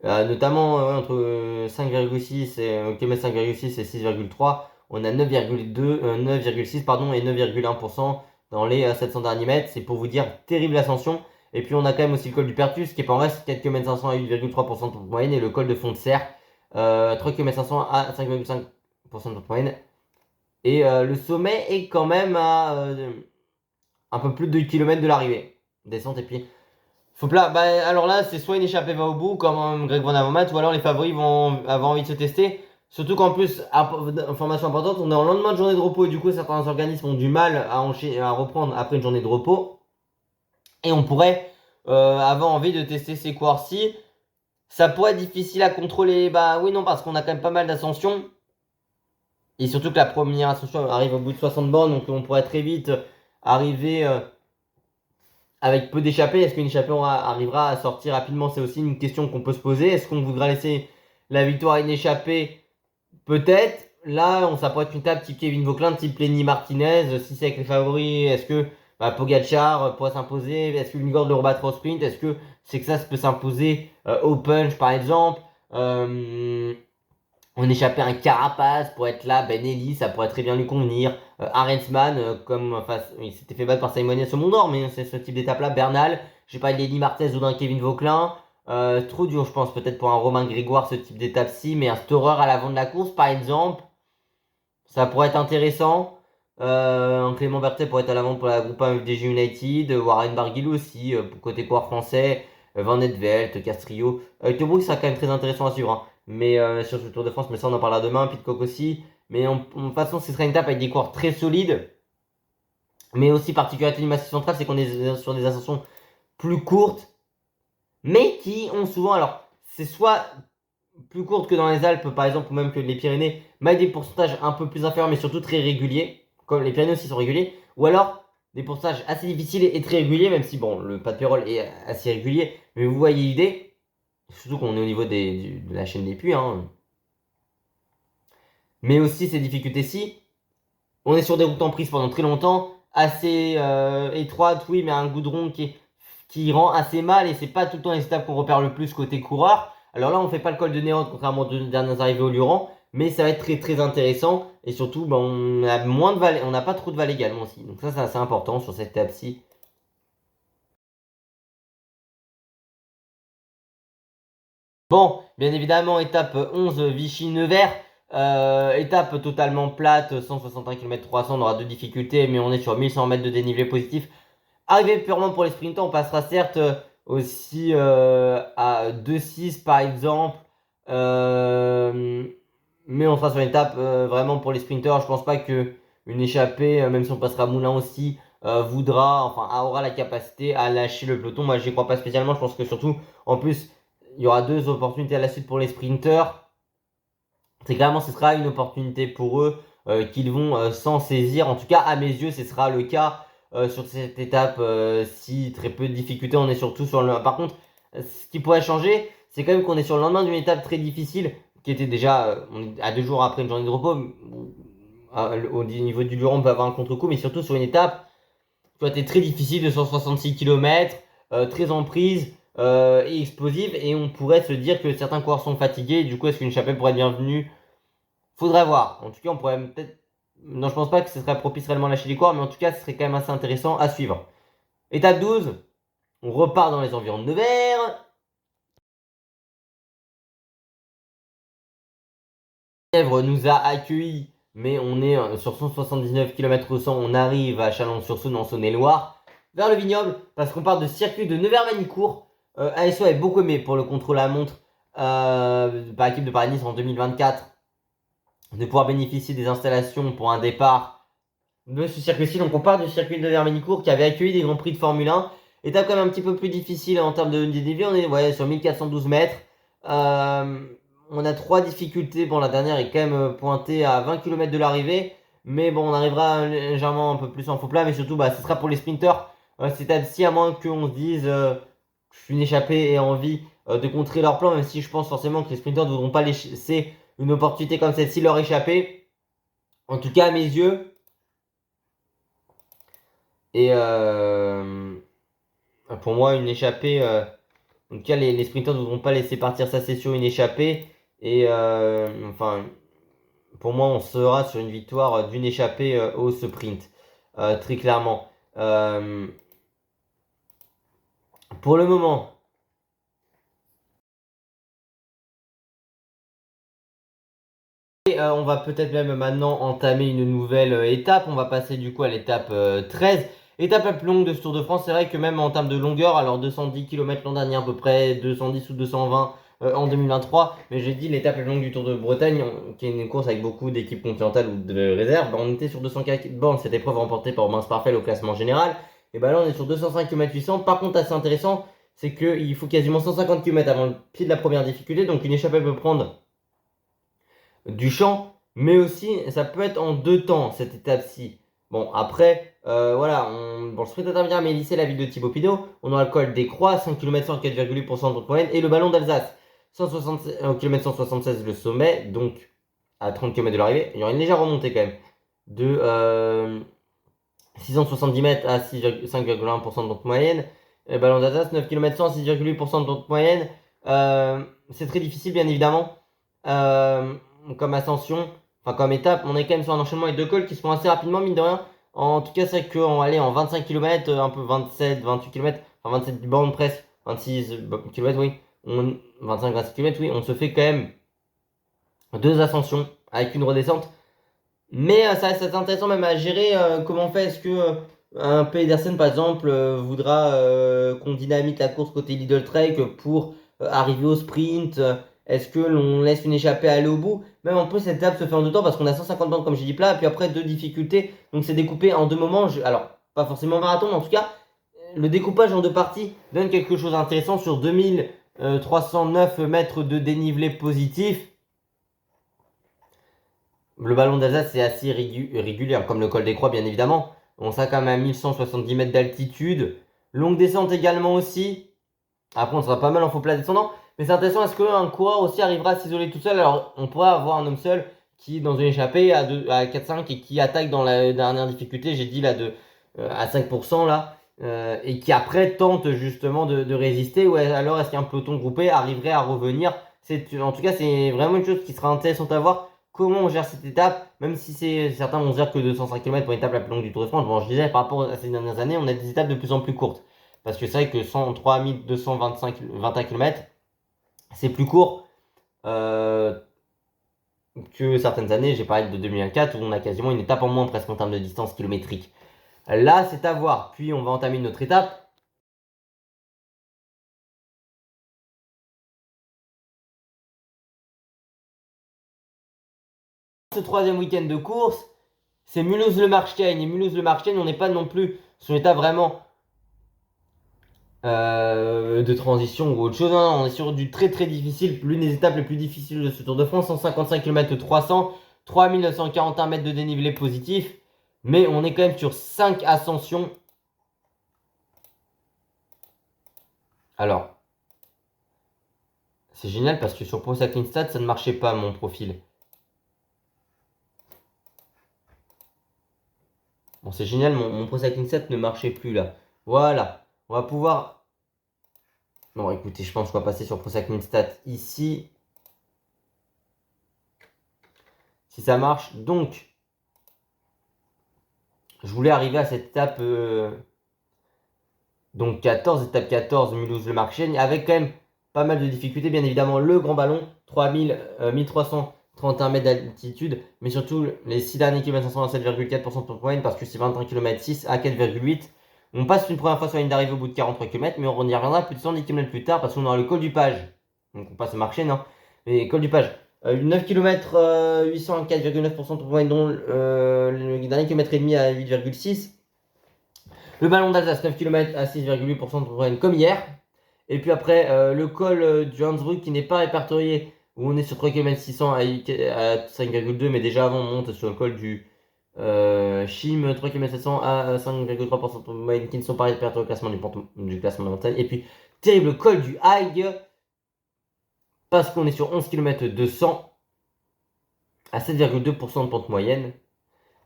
Notamment entre 5,6 et km 5,6 et 6,3, on a 9,6 pardon et 9,1% dans les 700 derniers mètres. C'est pour vous dire terrible ascension. Et puis on a quand même aussi le col du Pertus qui est pas en reste, 4 km 500 à 8,3% de moyenne, et le col de Fond de Serre, 3 km 500 à 5,5% de moyenne. Et le sommet est quand même à un peu plus de 2 km de l'arrivée. Descente et puis faut alors là, c'est soit une échappée va au bout, comme Greg Van Avermaet, ou alors les favoris vont avoir envie de se tester. Surtout qu'en plus, information importante, on est en lendemain de journée de repos et du coup, certains organismes ont du mal à reprendre après une journée de repos. Et on pourrait avoir envie de tester ces coureurs-ci. Ça pourrait être difficile à contrôler. Bah oui, non, parce qu'on a quand même pas mal d'ascensions. Et surtout que la première ascension arrive au bout de 60 bornes, donc on pourrait très vite arriver avec peu d'échappées. Est-ce qu'une échappée arrivera à sortir rapidement? C'est aussi une question qu'on peut se poser. Est-ce qu'on voudra laisser la victoire à une échappée? Peut-être. Là, ça pourrait être une table type Kevin Vauquelin, type Lenny Martinez. Si c'est avec les favoris, est-ce que Pogacar pourrait s'imposer? Est-ce que Vingord le rebattra au sprint? Est-ce que c'est que ça peut s'imposer au punch par exemple? On échappait un Carapace pour être là, Ben Eli, ça pourrait très bien lui convenir. Arensman, il s'était fait battre par Simon au Mont d'Or, mais c'est ce type d'étape-là. Bernal, j'ai pas de Lady Martez ou d'un Kevin Vauquelin. Trop dur, je pense, peut-être pour un Romain Grégoire, ce type d'étape-ci, mais un Storer à l'avant de la course, par exemple, ça pourrait être intéressant. Un Clément Berthet pourrait être à l'avant pour la groupe FDJ United. Warren Barguil aussi, pour côté coureur français. Van Edvelt, Castrillo. Tobruk, ça sera quand même très intéressant à suivre, hein. Mais sur ce Tour de France, mais ça on en parlera demain. Pitcock aussi. Mais de toute façon, ce sera une étape avec des coureurs très solides. Mais aussi, particularité du Massif Central, c'est qu'on est sur des ascensions plus courtes. Mais qui ont souvent, alors, c'est soit plus courtes que dans les Alpes, par exemple, ou même que les Pyrénées, mais avec des pourcentages un peu plus inférieurs, mais surtout très réguliers. Comme les Pyrénées aussi sont réguliers. Ou alors, des pourcentages assez difficiles et très réguliers, même si, bon, le pas de Pérol est assez régulier. Mais vous voyez l'idée. Surtout qu'on est au niveau de la chaîne des puits, hein. Mais aussi ces difficultés-ci, on est sur des routes en prise pendant très longtemps, assez étroites, oui, mais un goudron qui rend assez mal, et c'est pas tout le temps les étapes qu'on repère le plus côté coureur. Alors là, on fait pas le col de Néant, contrairement aux deux dernières arrivées au Luran, mais ça va être très très intéressant, et surtout, on a moins de vallées, on n'a pas trop de vallées également aussi. Donc ça, c'est assez important sur cette étape-ci. Bon, bien évidemment, étape 11, Vichy-Nevers. Étape totalement plate, 161 km 300, on aura deux difficultés, mais on est sur 1100 mètres de dénivelé positif. Arrivé purement pour les sprinters, on passera certes aussi à 2,6 par exemple. Mais on sera sur une étape vraiment pour les sprinters. Je pense pas que une échappée, même si on passera Moulin aussi, aura la capacité à lâcher le peloton. Moi, j'y crois pas spécialement. Je pense que surtout, en plus, il y aura 2 opportunités à la suite pour les sprinters. Très clairement, ce sera une opportunité pour eux qu'ils vont s'en saisir. En tout cas, à mes yeux, ce sera le cas sur cette étape. Si très peu de difficultés, on est surtout sur le. Par contre, ce qui pourrait changer, c'est quand même qu'on est sur le lendemain d'une étape très difficile, qui était déjà on est à 2 jours après une journée de repos. Au niveau du Luron, on peut avoir un contre-coup, mais surtout sur une étape qui a été très difficile de 166 km, très en prise et explosive. Et on pourrait se dire que certains coureurs sont fatigués. Du coup, est-ce qu'une échappée pourrait être bienvenue? Faudrait voir. En tout cas, on pourrait peut-être. Non, je pense pas que ce serait propice réellement à lâcher les coureurs, mais en tout cas, ce serait quand même assez intéressant à suivre. Étape 12, on repart dans les environs de Nevers. Nièvre nous a accueillis, mais on est sur 179 km/100. On arrive à Chalon-sur-Saône en Saône-et-Loire, vers le vignoble, parce qu'on part de circuit de Nevers-Manicourt. ASO avait beaucoup aimé pour le contrôle à la montre par l'équipe de Paris-Nice en 2024 de pouvoir bénéficier des installations pour un départ de ce circuit-ci. Donc on part du circuit de Nevers-Manicourt qui avait accueilli des grands prix de Formule 1. Étape quand même un petit peu plus difficile en termes de dénivelé. On est sur 1412 mètres. On a 3 difficultés. Bon, la dernière est quand même pointée à 20 km de l'arrivée. Mais bon, on arrivera légèrement un peu plus en faux plat. Mais surtout, ce sera pour les sprinters. Cette étape-ci, à moins qu'on se dise une échappée et envie de contrer leur plan. Même si je pense forcément que les sprinters ne voudront pas laisser une opportunité comme celle-ci leur échapper. En tout cas, à mes yeux. Et pour moi, une échappée. En tout cas, les sprinters ne voudront pas laisser partir ça, c'est sûr, une échappée. Et enfin, pour moi, on sera sur une victoire d'une échappée au sprint. Très clairement. Pour le moment. Et, on va peut-être même maintenant entamer une nouvelle étape. On va passer du coup à l'étape 13. Étape la plus longue de ce Tour de France. C'est vrai que même en termes de longueur, alors 210 km l'an dernier à peu près, 210 ou 220 en 2023. Mais j'ai dit l'étape la plus longue du Tour de Bretagne, qui est une course avec beaucoup d'équipes continentales ou de réserves. On était sur 204 bornes, cette épreuve remportée par Romain Sparfel au classement général. Et là on est sur 205 km 800. Par contre, assez intéressant, c'est qu'il faut quasiment 150 km avant le pied de la première difficulté. Donc une échappée peut prendre du champ, mais aussi ça peut être en 2 temps cette étape-ci. Bon, après, voilà, bon, le sprint intermédiaire mais lycée la ville de Thibaut Pinot, on aura le col des Croix, 5 km 104,8% de moyenne, et le ballon d'Alsace, 160 km 176 le sommet, donc à 30 km de l'arrivée. Il y aura une légère remontée quand même, de 670 mètres à 5,1% de pente moyenne. Le ballon d'Alsace, 9 km 100 à 6,8% de pente moyenne. C'est très difficile, bien évidemment. Comme ascension, enfin comme étape, on est quand même sur un enchaînement avec 2 cols qui se font assez rapidement, mine de rien. En tout cas, c'est qu'on va aller en 25 km, un peu 27, 28 km, enfin 27 bornes presque, 26 km, oui. 25, 26 km, oui. On se fait quand même 2 ascensions avec une redescente. Mais ça reste intéressant même à gérer. Comment on fait? Est-ce que un Pedersen, par exemple, voudra qu'on dynamite la course côté Lidl Trek pour arriver au sprint? Est-ce que l'on laisse une échappée aller au bout? Même en plus, cette étape se fait en 2 temps parce qu'on a 150 bandes, comme j'ai dit, plat, puis après 2 difficultés. Donc c'est découpé en 2 moments. Alors, pas forcément marathon, mais en tout cas, le découpage en 2 parties donne quelque chose d'intéressant sur 2309 mètres de dénivelé positif. Le ballon d'Alsace c'est assez régulier, comme le col des Croix bien évidemment. On sera quand même à 1170 mètres d'altitude. Longue descente également aussi. Après on sera pas mal en faux plat descendant. Mais c'est intéressant, est-ce qu'un coureur aussi arrivera à s'isoler tout seul? Alors on pourrait avoir un homme seul qui dans une échappée à 4-5 et qui attaque dans la dernière difficulté, j'ai dit là à 5% là. Et qui après tente justement de résister. Ou alors est-ce qu'un peloton groupé arriverait à revenir? En tout cas c'est vraiment une chose qui sera intéressante à voir. Comment on gère cette étape, même si certains vont se dire que 205 km pour une étape la plus longue du Tour de France. Bon, je disais, par rapport à ces dernières années, on a des étapes de plus en plus courtes. Parce que c'est vrai que 103 221 km, c'est plus court que certaines années. J'ai parlé de 2004 où on a quasiment une étape en moins presque en termes de distance kilométrique. Là, c'est à voir. Puis on va entamer une autre étape. Ce troisième week-end de course, c'est Mulhouse-le-Marstein. Et Mulhouse-le-Marstein, on n'est pas non plus sur une étape vraiment de transition ou autre chose. Non, on est sur du très très difficile, l'une des étapes les plus difficiles de ce Tour de France, 155 km 300, 3941 mètres de dénivelé positif, mais on est quand même sur 5 ascensions. Alors, c'est génial parce que sur Pro Cycling Stats, ça ne marchait pas mon profil. Bon, c'est génial, mon Pro Cycling Stats ne marchait plus là. Voilà, on va pouvoir... Non, écoutez, je pense qu'on va passer sur Pro Cycling Stats ici. Si ça marche, donc... Je voulais arriver à cette étape... Donc 14, étape 14, Mulhouse-le-Marchaigne, avec quand même pas mal de difficultés. Bien évidemment, le grand ballon, 1331 mètres d'altitude, mais surtout les 6 derniers kilomètres, 527,4% de moyenne, parce que c'est 21 km 6 à 4,8. On passe une première fois sur la ligne d'arrivée au bout de 43 km, mais on y reviendra plus de 110 km plus tard, parce qu'on aura le col du Page. Donc on passe au Marchaigne, non, mais col du Page. 9 km 804,9% de moyenne, dont le dernier kilomètre et demi à 8,6. Le ballon d'Alsace, 9 km à 6,8% de moyenne comme hier. Et puis après, le col du Hansbruck qui n'est pas répertorié, où on est sur 3 km 600 à 5,2, mais déjà avant on monte sur le col du Chim, 3 km 700 à 5,3% de moyenne qui ne sont pas répertoriés au classement du classement de montagne. Et puis, terrible col du Hague, parce qu'on est sur 11 km 200 à 7,2% de pente moyenne.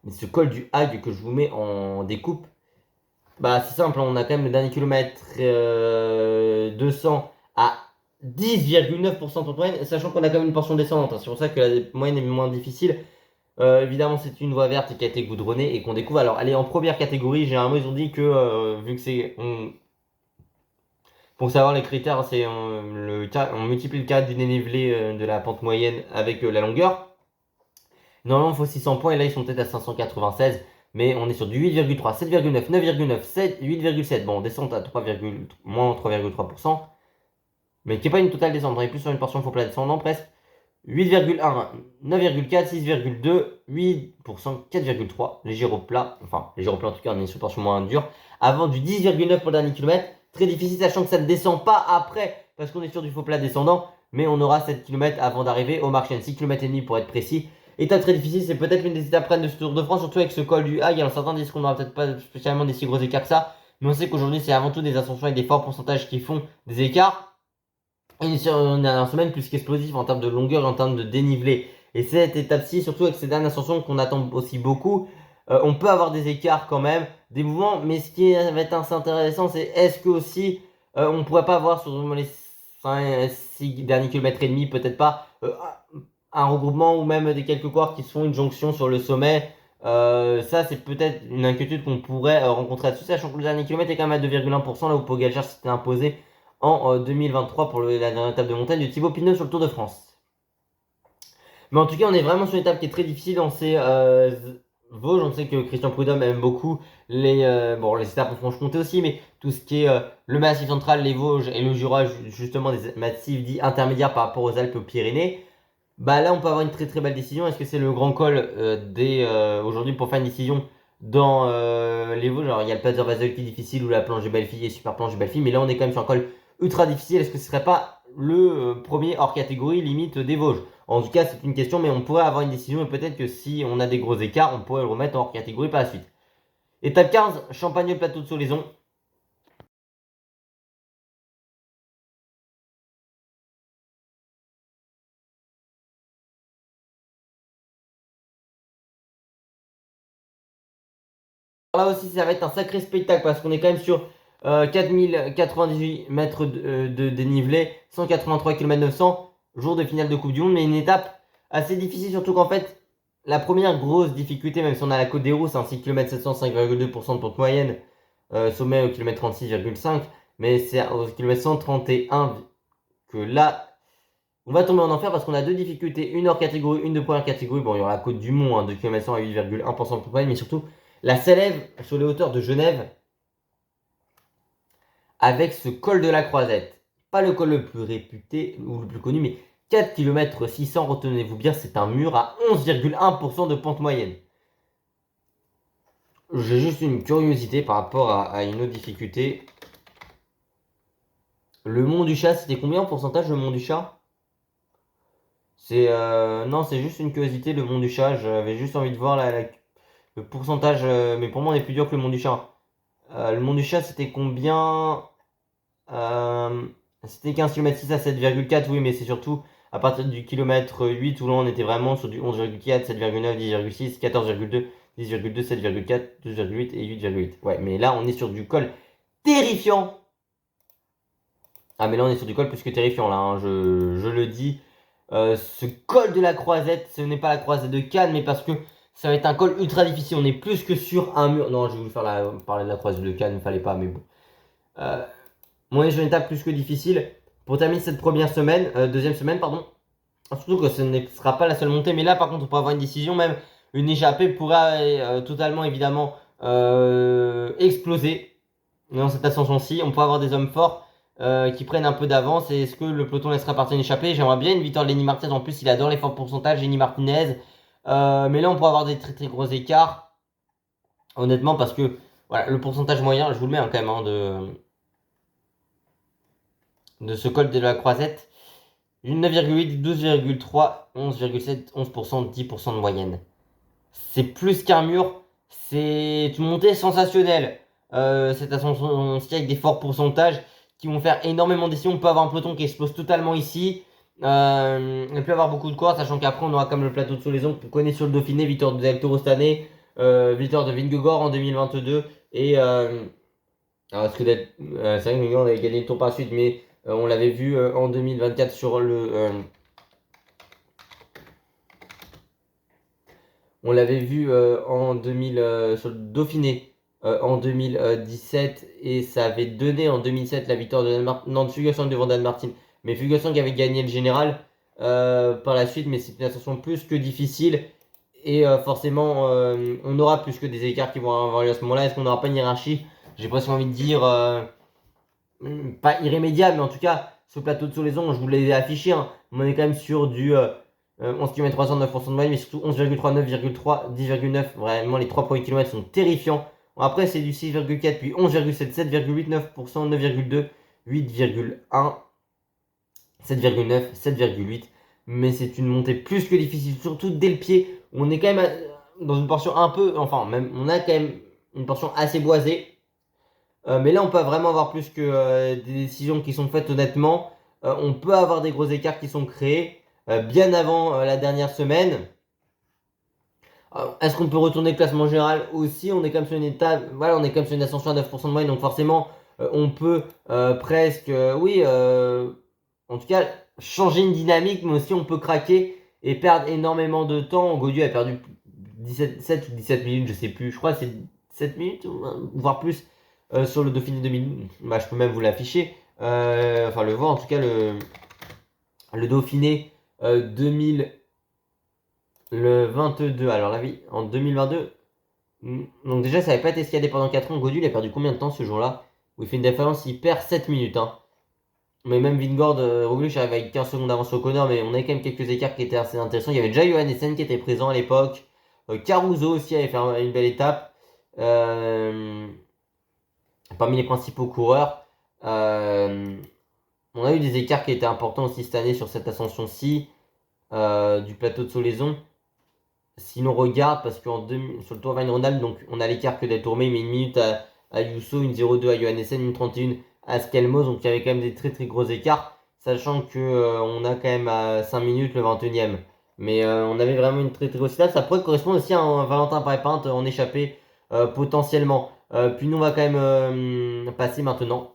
Mais ce col du Hague que je vous mets en découpe, bah c'est simple, on a quand même le dernier kilomètre 200 à 10,9% de moyenne, sachant qu'on a quand même une portion descendante. Hein. C'est pour ça que la moyenne est moins difficile. Évidemment, c'est une voie verte qui a été goudronnée et qu'on découvre. Alors, elle est en première catégorie. Généralement, ils ont dit que vu que c'est... Pour savoir les critères, c'est on multiplie le cadre du dénivelé de la pente moyenne avec la longueur. Normalement, il faut 600 points et là, ils sont peut-être à 596. Mais on est sur du 8,3, 7,9, 9,9, 7, 8,7. Bon, on descend à moins 3,3%. Mais qui n'est pas une totale descente. On est plus sur une portion faux plat descendant presque. 8,1, 9,4, 6,2, 8%, 4,3. Léger au plat. Enfin, léger au plat en tout cas, on est sur une portion moins dure. Avant du 10,9 pour le dernier kilomètre. Très difficile, sachant que ça ne descend pas après. Parce qu'on est sur du faux plat descendant. Mais on aura 7 km avant d'arriver au Marchaigne. 6 km et demi pour être précis. Étape très difficile, c'est peut-être l'une des étapes de ce Tour de France, surtout avec ce col du Hague. Alors certains disent qu'on n'aura peut-être pas spécialement des si gros écarts que ça, mais on sait qu'aujourd'hui c'est avant tout des ascensions avec des forts pourcentages qui font des écarts. Et on est sur une dernière semaine plus qu'explosif en termes de longueur et en termes de dénivelé. Et cette étape-ci, surtout avec ces dernières ascensions qu'on attend aussi beaucoup, on peut avoir des écarts quand même, des mouvements, mais ce qui va être assez intéressant, c'est est-ce que aussi on ne pourrait pas avoir sur les 6 derniers kilomètres et demi, peut-être pas, un regroupement ou même des quelques coureurs qui se font une jonction sur le sommet. Ça, c'est peut-être une inquiétude qu'on pourrait rencontrer là-dessus, sachant que le dernier kilomètre est quand même à 2,1%, là où Pogacar s'était imposé en 2023 pour la dernière étape de montagne de Thibaut Pinot sur le Tour de France. Mais en tout cas, on est vraiment sur une étape qui est très difficile dans ces Vosges. On sait que Christian Prudhomme aime beaucoup les étapes en Franche-Comté aussi, mais tout ce qui est le Massif central, les Vosges et le Jura, justement des massifs dits intermédiaires par rapport aux Alpes et aux Pyrénées. Bah là, on peut avoir une très très belle décision. Est-ce que c'est le grand col aujourd'hui pour faire une décision dans les Vosges? Alors, il y a le Platzer Basel qui est difficile ou la planche de Belfi et super planche de Belfi, mais là, on est quand même sur un col ultra difficile. Est-ce que ce serait pas le premier hors catégorie limite des Vosges? En tout cas, c'est une question, mais on pourrait avoir une décision et peut-être que si on a des gros écarts, on pourrait le remettre en hors catégorie par la suite. Étape 15, Champagneux Plateau de Solaison. Là aussi, ça va être un sacré spectacle parce qu'on est quand même sur 4098 mètres de dénivelé, 183 km 900, jour de finale de Coupe du Monde, mais une étape assez difficile, surtout qu'en fait, la première grosse difficulté, même si on a la Côte des Rousses, c'est un 6 km 700, 5,2% de pente moyenne, sommet au km 36,5, mais c'est au km 131 que là, on va tomber en enfer parce qu'on a deux difficultés, une hors catégorie, une de première catégorie. Bon, il y aura la Côte du Mont, 2 km 100 à 8,1% de pente moyenne, mais surtout la Sélève sur les hauteurs de Genève avec ce col de la Croisette. Pas le col le plus réputé ou le plus connu, mais 4 km 600, retenez-vous bien, c'est un mur à 11,1% de pente moyenne. J'ai juste une curiosité par rapport à une autre difficulté. Le Mont du Chat, c'était combien en pourcentage le Mont du Chat? C'est non, c'est juste une curiosité, le Mont du Chat. J'avais juste envie de voir le pourcentage, mais pour moi on est plus dur que le Mont du Chat. Le Mont du Chat, c'était combien? Euh, C'était 15 km 6 à 7,4, oui, mais c'est surtout à partir du kilomètre 8 où là on était vraiment sur du 11,4, 7,9, 10,6, 14,2, 10,2, 7,4, 12,8 et 8,8. Ouais, mais là on est sur du col terrifiant. Ah, mais là on est sur du col plus que terrifiant, là, hein, je le dis. Ce col de la Croisette, ce n'est pas la Croisette de Cannes, mais parce que ça va être un col ultra difficile. On est plus que sur un mur. Non, je voulais parler de la Croisette de Cannes, il fallait pas, mais bon. On est sur une étape plus que difficile. Pour terminer cette première semaine, deuxième semaine, pardon. Surtout que ce ne sera pas la seule montée, mais là par contre on pourra avoir une décision, même une échappée pourrait totalement évidemment exploser dans cette ascension-ci. On pourra avoir des hommes forts qui prennent un peu d'avance. Et est-ce que le peloton laissera partir une échappée? J'aimerais bien une victoire de Lenny Martinez. En plus, il adore les forts pourcentages, Lenny Martinez. Mais là, on pourra avoir des très très gros écarts. Honnêtement, parce que voilà, le pourcentage moyen, je vous le mets hein, quand même, hein, de ce col de la Croisette. 9,8, 12,3, 11,7, 11%, 10% de moyenne. C'est plus qu'un mur. C'est une montée sensationnelle. Cette ascension-ci avec des forts pourcentages qui vont faire énormément d'essais. On peut avoir un peloton qui explose totalement ici. On peut avoir beaucoup de courses, sachant qu'après on aura comme le plateau de Solaison qu'on connaît sur le Dauphiné, victoire de Del Toro cette année, victoire de Vingegaard en 2022 et alors, c'est vrai que Vingegaard avait gagné le tour par la suite, mais on l'avait vu en 2024 sur on l'avait vu en 2000 sur le Dauphiné en 2017 et ça avait donné en 2007 la victoire de Dan Martin, non de Fuglsang devant Dan Martin, mais Fuglsang avait gagné le général par la suite, mais c'est une ascension plus que difficile et forcément on aura plus que des écarts qui vont avoir lieu à ce moment-là. Est-ce qu'on n'aura pas une hiérarchie? J'ai presque envie de dire pas irrémédiable, mais en tout cas ce plateau de Solaison, je vous l'ai affiché, hein, on est quand même sur du 11 km 300, 9% de moyenne, mais surtout 11,3, 9,3, 10,9. Vraiment, les 3 premiers kilomètres sont terrifiants. Bon, après, c'est du 6,4, puis 11,7, 7,8, 9%, 9,2, 8,1, 7,9, 7,8. Mais c'est une montée plus que difficile, surtout dès le pied. On est quand même dans une portion un peu, enfin, même, on a quand même une portion assez boisée. Mais là, on peut vraiment avoir plus que des décisions qui sont faites honnêtement. On peut avoir des gros écarts qui sont créés bien avant la dernière semaine. Est-ce qu'on peut retourner le classement général aussi? On est comme sur une étape, voilà, on est comme sur une ascension à 9% de moyenne, donc forcément, on peut presque, oui, en tout cas, changer une dynamique, mais aussi on peut craquer et perdre énormément de temps. Gaudieu a perdu 7 ou 17 minutes, je sais plus, je crois que c'est 7 minutes, voire plus, sur le Dauphiné 2000. Bah, je peux même vous l'afficher, enfin le voir, en tout cas, le Dauphiné 2000. Le 22, alors la vie, en 2022. Donc déjà, ça n'avait pas été escaladé pendant 4 ans. Godu, il a perdu combien de temps ce jour-là? Où il fait une différence, il perd 7 minutes. Hein. Mais même Vingord, Roglic arrive avec 15 secondes d'avance au Connor, mais on a quand même quelques écarts qui étaient assez intéressants. Il y avait déjà Johannessen qui était présent à l'époque. Caruso aussi avait fait une belle étape. Parmi les principaux coureurs. On a eu des écarts qui étaient importants aussi cette année sur cette ascension-ci du plateau de Solaison. Si l'on regarde, parce que sur le Tour Ronald, donc on a l'écart que Del Tourmé, mais une minute à Yusso, une 0,2 à Johannessen, une 31 à Skelmos, donc il y avait quand même des très très gros écarts, sachant que on a quand même à 5 minutes le 21ème. Mais on avait vraiment une très très grosse étape. Ça pourrait correspondre aussi à un Valentin Paré-Pinte en échappée potentiellement. Puis nous on va quand même passer maintenant.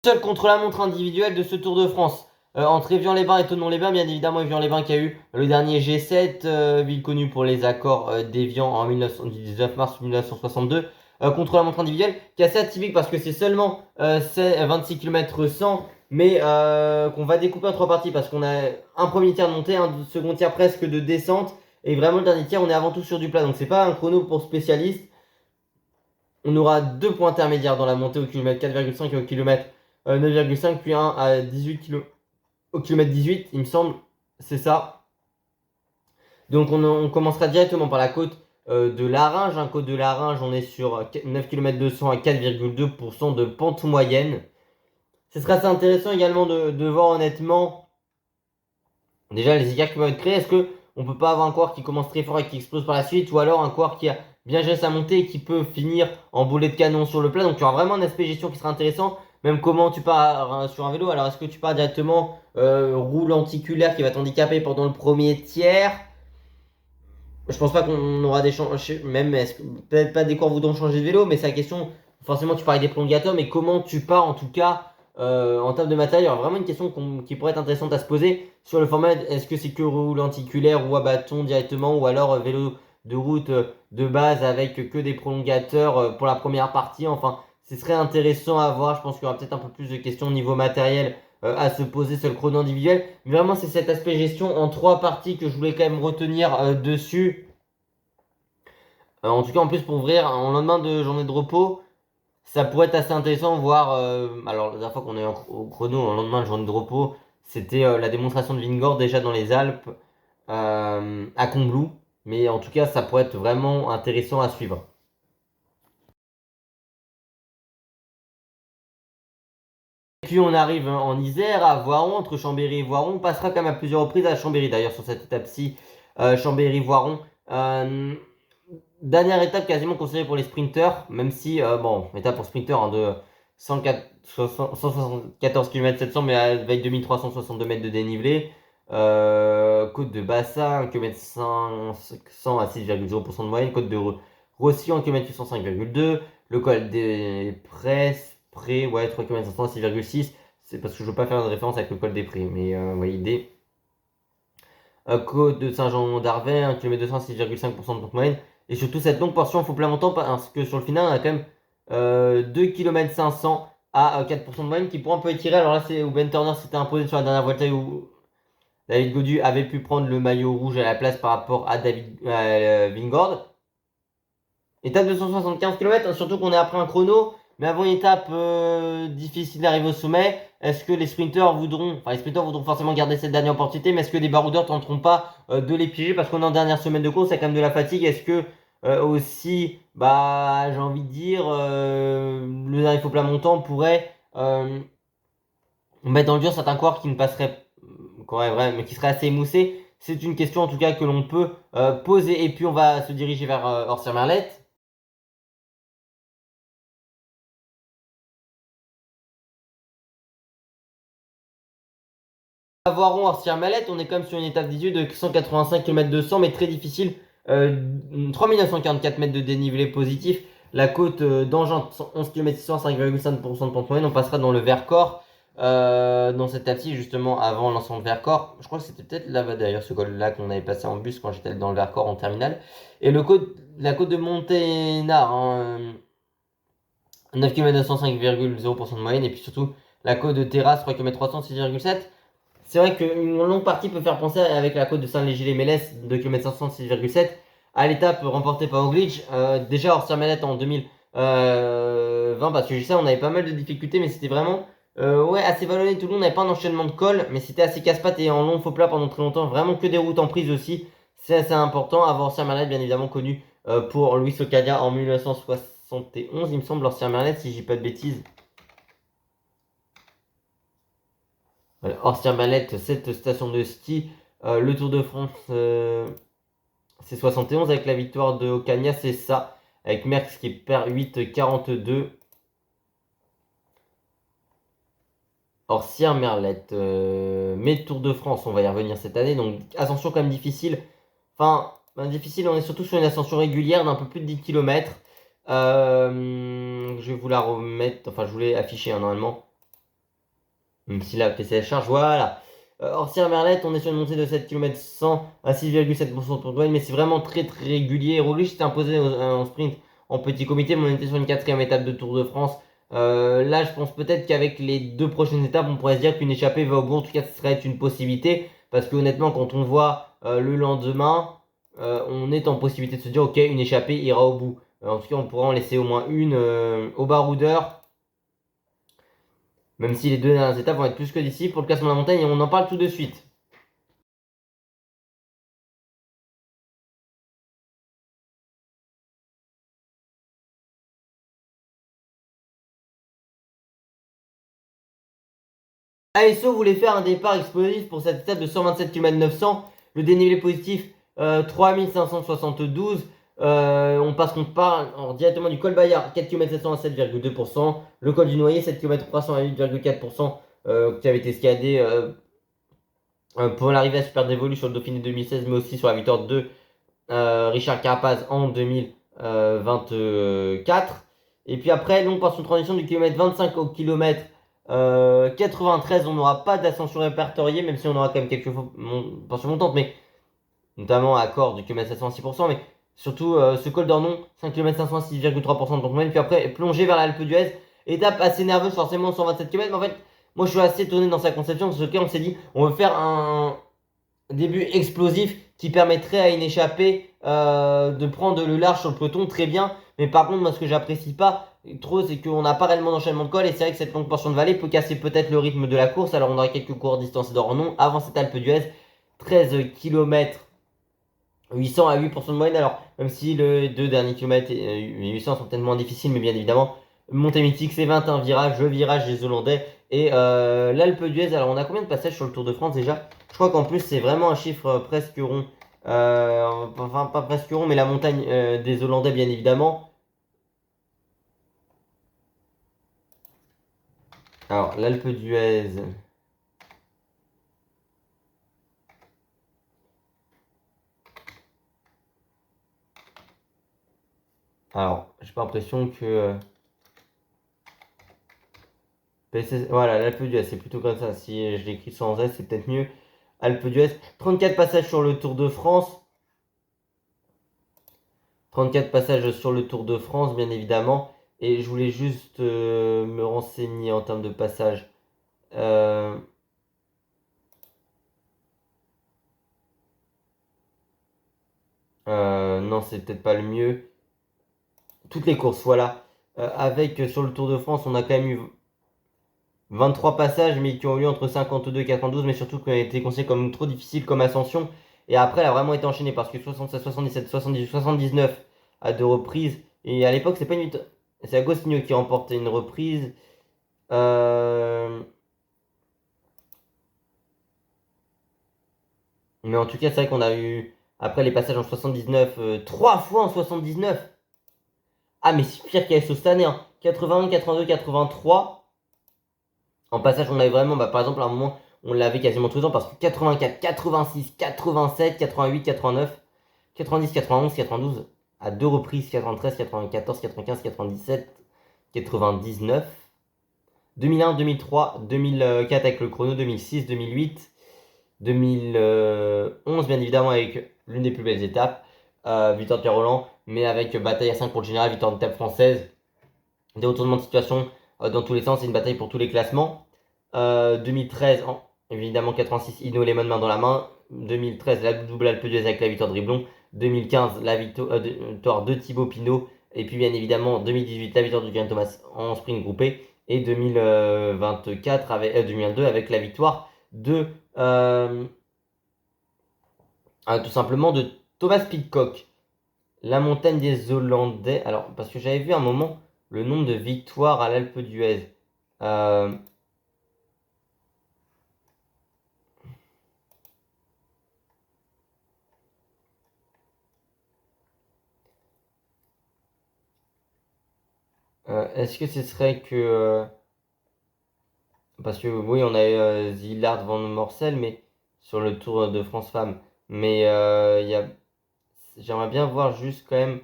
Seul contre la montre individuelle de ce Tour de France. Entre Évian-les-Bains et Thonon-les-Bains, bien évidemment, Évian-les-Bains qui a eu le dernier G7, ville connue pour les accords d'Évian en 19 mars 1962, contre la montre individuelle, qui est assez atypique parce que c'est seulement 26 km 100, mais qu'on va découper en 3 parties parce qu'on a un premier tiers de montée, un second tiers presque de descente, et vraiment le dernier tiers, on est avant tout sur du plat, donc c'est pas un chrono pour spécialistes. On aura 2 points intermédiaires dans la montée au kilomètre 4,5 et au kilomètre 9,5, puis un à 18 km, au kilomètre 18, il me semble, c'est ça. Donc on commencera directement par la côte de Larringe. Un côte de Larringe, on est sur 9 km 200 à 4,2% de pente moyenne. Ce sera assez intéressant également de voir honnêtement déjà les écarts qui vont être créés. Est-ce que on peut pas avoir un coureur qui commence très fort et qui explose par la suite, ou alors un coureur qui a bien géré sa montée et qui peut finir en boulet de canon sur le plat. Donc il y aura vraiment un aspect gestion qui sera intéressant. Même comment tu pars sur un vélo. Alors est-ce que tu pars directement roue lenticulaire qui va t'handicaper pendant le premier tiers? Je pense pas qu'on aura des changements, même peut-être pas des coureurs voudront changer de vélo, mais c'est la question. Forcément, tu parlais des prolongateurs, mais comment tu pars en tout cas en termes de matériel? Il y aura vraiment une question qui pourrait être intéressante à se poser sur le format. Est-ce que c'est que roue lenticulaire ou à bâton directement, ou alors vélo de route de base avec que des prolongateurs pour la première partie? Enfin, ce serait intéressant à voir. Je pense qu'il y aura peut-être un peu plus de questions au niveau matériel à se poser sur le chrono individuel. Mais vraiment, c'est cet aspect gestion en 3 parties que je voulais quand même retenir dessus. En tout cas, en plus, pour ouvrir en lendemain de journée de repos, ça pourrait être assez intéressant, voir. Alors, la dernière fois qu'on est au chrono, en lendemain de journée de repos, c'était la démonstration de Vingord déjà dans les Alpes à Combloux. Mais en tout cas, ça pourrait être vraiment intéressant à suivre. Et puis on arrive en Isère à Voiron, entre Chambéry et Voiron. On passera quand même à plusieurs reprises à Chambéry d'ailleurs sur cette étape-ci, Chambéry-Voiron. Dernière étape quasiment considérée pour les sprinteurs, même si, bon, étape pour sprinter hein, de 174 km 700, mais avec 2362 mètres de dénivelé. Côte de Bassa, 1 km 500 à 6,0% de moyenne. Côte de Roussillon, 1 km 805,2. Le col des Prés, ouais, 3 km 500 à 6,6. C'est parce que je veux pas faire de référence avec le col des Prés, mais vous voyez l'idée. Côte de Saint-Jean-d'Arvey, 1 km 200 à 6,5% de pente moyenne. Et surtout cette longue portion, il faut plein montant parce que sur le final, on a quand même 2 km 500 à 4% de moyenne qui pourront un peu étirer. Alors là, c'est où Ben Turner s'était imposé sur la dernière Vuelta où David Gaudu avait pu prendre le maillot rouge à la place par rapport à David Vingord. Étape de 175 km, surtout qu'on est après un chrono, mais avant une étape difficile d'arriver au sommet. Est-ce que les sprinteurs voudront forcément garder cette dernière opportunité, mais est-ce que les baroudeurs tenteront pas de les piéger parce qu'on est en dernière semaine de course, il y a quand même de la fatigue. Est-ce que aussi, bah, j'ai envie de dire, le dernier faux plat montant pourrait mettre dans le dur certains coureurs qui ne passeraient, mais qui seraient assez émoussés. C'est une question en tout cas que l'on peut poser. Et puis on va se diriger vers Orsières-Merlette. Voiron, Orsières-Malette, on est quand même sur une étape 18 de 185 km 200, mais très difficile. 3944 mètres de dénivelé positif. La côte d'Angent, 11 km 600, 5,5% de pente moyenne. On passera dans le Vercors, dans cette étape-ci, justement, avant l'ensemble Vercors. Je crois que c'était peut-être là-bas d'ailleurs, ce col-là qu'on avait passé en bus quand j'étais dans le Vercors en terminale. Et la côte de Monténard, 9 km 200, 5,0% de moyenne. Et puis surtout, la côte de Terrasse, 3 km 300, 6,7%. C'est vrai qu'une longue partie peut faire penser avec la côte de Saint-Léger-les-Mélès, 2 km 500, 6,7, à l'étape remportée par Roglic. Déjà hors Sermelette en 2020, parce que je sais, on avait pas mal de difficultés, mais c'était vraiment ouais, assez vallonné. Tout le monde n'avait pas un enchaînement de col, mais c'était assez casse-pattes et en long faux plat pendant très longtemps. Vraiment que des routes en prise aussi. C'est assez important. Avant Sermelette, bien évidemment, connu pour Luis Ocadia en 1971, il me semble, hors Sermelette, si je dis pas de bêtises. Orsières-Malette, cette station de ski, le Tour de France, c'est 71 avec la victoire de Ocagna, c'est ça. Avec Merckx qui perd 8,42. Orsières-Merlette, mais Tour de France, on va y revenir cette année. Donc ascension quand même difficile. Enfin, difficile, on est surtout sur une ascension régulière d'un peu plus de 10 km. Je vais vous la remettre, enfin je voulais afficher normalement. Même si la PCS charge, voilà. Orsières-Merlette, on est sur une montée de 7 km 100 à 6,7% pour douane, mais c'est vraiment très très régulier. Roglic s'était imposé en sprint en petit comité, mais on était sur une 4ème étape de Tour de France. Là, je pense peut-être qu'avec les 2 prochaines étapes, on pourrait se dire qu'une échappée va au bout. En tout cas, ce serait une possibilité. Parce que honnêtement, quand on voit le lendemain, on est en possibilité de se dire, ok, une échappée ira au bout. En tout cas, on pourra en laisser au moins une au baroudeur. Même si les 2 dernières étapes vont être plus que d'ici pour le classement de la montagne et on en parle tout de suite. ASO voulait faire un départ explosif pour cette étape de 127 km 900. Le dénivelé positif 3572. On passe directement du col Bayard 4 km 700 à 7,2%. Le col du Noyer 7 km 300 à 8,4%, qui avait été escaladé pour l'arrivée à Super Dévolu sur le Dauphiné 2016, mais aussi sur la victoire de Richard Carapaz en 2024. Et puis après, longue portion de transition du kilomètre 25 au kilomètre 93, on n'aura pas d'ascension répertoriée, même si on aura quand même quelques portions montantes, mais notamment à Corps du kilomètre 706%, mais surtout ce col d'Ornon, 5 km 506,3% de pente moyenne, puis après plongée vers l'Alpe d'Huez, étape assez nerveuse, forcément 127 km, mais en fait, moi je suis assez étonné dans sa conception, parce que on s'est dit, on veut faire un début explosif qui permettrait à une échappée de prendre le large sur le peloton, très bien, mais par contre, moi ce que j'apprécie pas trop, c'est qu'on n'a pas réellement d'enchaînement de col, et c'est vrai que cette longue portion de vallée peut casser peut-être le rythme de la course, alors on aura quelques courts distancés d'Ornon, avant cette Alpe d'Huez, 13 km 800 à 8% de moyenne. Alors, même si les deux derniers kilomètres 800 sont peut-être moins difficiles, mais bien évidemment, montée mythique, c'est 21 virages, le virage des Hollandais et l'Alpe d'Huez. Alors, on a combien de passages sur le Tour de France déjà? Je crois qu'en plus, c'est vraiment un chiffre presque rond. Enfin, pas presque rond, mais la montagne des Hollandais, bien évidemment. Alors, l'Alpe d'Huez. Alors, j'ai pas l'impression que. Voilà, l'Alpe d'Huez, c'est plutôt comme ça. Si je l'écris sans S, c'est peut-être mieux. Alpe d'Huez, 34 passages sur le Tour de France. 34 passages sur le Tour de France, bien évidemment. Et je voulais juste me renseigner en termes de passages. Non, c'est peut-être pas le mieux. Toutes les courses, voilà. Avec sur le Tour de France, on a quand même eu 23 passages, mais qui ont eu lieu entre 52 et 92, mais surtout qui ont été considérés comme trop difficiles comme ascension. Et après, elle a vraiment été enchaînée parce que 76, 77, 78, 79 à deux reprises. Et à l'époque, c'est pas une. C'est Agostinho qui remportait une reprise. Mais en tout cas, c'est vrai qu'on a eu, après les passages en 79, 3 fois en 79. Ah, mais c'est pire qu'ASO cette année, hein. 81, 82, 83. En passage, on avait vraiment, bah, par exemple, à un moment, on l'avait quasiment tous les ans parce que 84, 86, 87, 88, 89, 90, 91, 92, à deux reprises, 93, 94, 95, 97, 99, 2001, 2003, 2004 avec le chrono, 2006, 2008. 2011, bien évidemment, avec l'une des plus belles étapes, victoire de Pierre Roland, mais avec bataille à 5 pour le général, victoire d'étape française, des retournements de situation dans tous les sens, c'est une bataille pour tous les classements. 2013, évidemment 86, Hinault Lemon main dans la main. 2013, la double Alpe d'Huez avec la victoire de Riblon. 2015, la victoire de Thibaut Pinot. Et puis bien évidemment 2018, la victoire de Geraint Thomas en sprint groupé. Et 2024 2022 avec la victoire de tout simplement de Thomas Pidcock. La montagne des Hollandais. Alors, parce que j'avais vu un moment le nombre de victoires à l'Alpe d'Huez. Euh, Est-ce que ce serait que. Parce que oui, on a eu Zillard Van Morsel, mais sur le Tour de France Femmes. Mais j'aimerais bien voir juste quand même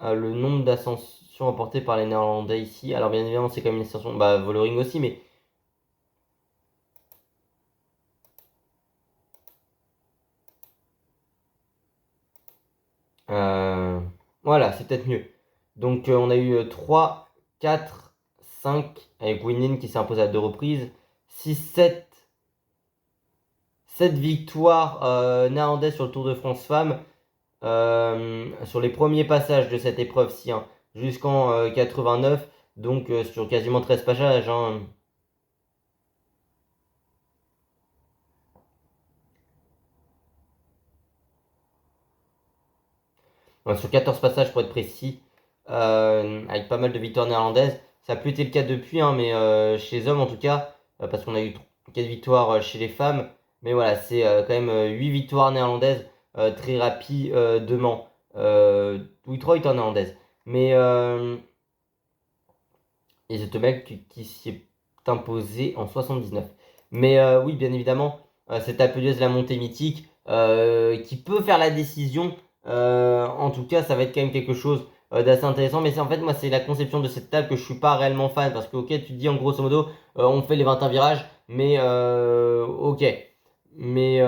le nombre d'ascensions remportées par les Néerlandais ici. Alors, bien évidemment, c'est quand même une ascension. Bah, Vollering aussi, mais. Voilà, c'est peut-être mieux. Donc, on a eu 3, 4, 5 avec Winnin qui s'est imposé à deux reprises. 6, 7 victoires néerlandaises sur le Tour de France Femmes. Sur les premiers passages de cette épreuve-ci, hein, jusqu'en 89. Donc, sur quasiment 13 passages. Hein. Sur 14 passages pour être précis, avec pas mal de victoires néerlandaises. Ça n'a plus été le cas depuis, hein, mais chez les hommes en tout cas, parce qu'on a eu 4 victoires chez les femmes. Mais voilà, c'est quand même 8 victoires néerlandaises très rapidement. Oui, 3 victoires néerlandaises. Mais et The mec qui s'y est imposé en 79. Mais oui, bien évidemment, cette Alpe d'Huez, la montée mythique, qui peut faire la décision. En tout cas, ça va être quand même quelque chose d'assez intéressant. Mais c'est en fait, moi, c'est la conception de cette table que je suis pas réellement fan. Parce que, ok, tu te dis en grosso modo, on fait les 21 virages, mais ok. Mais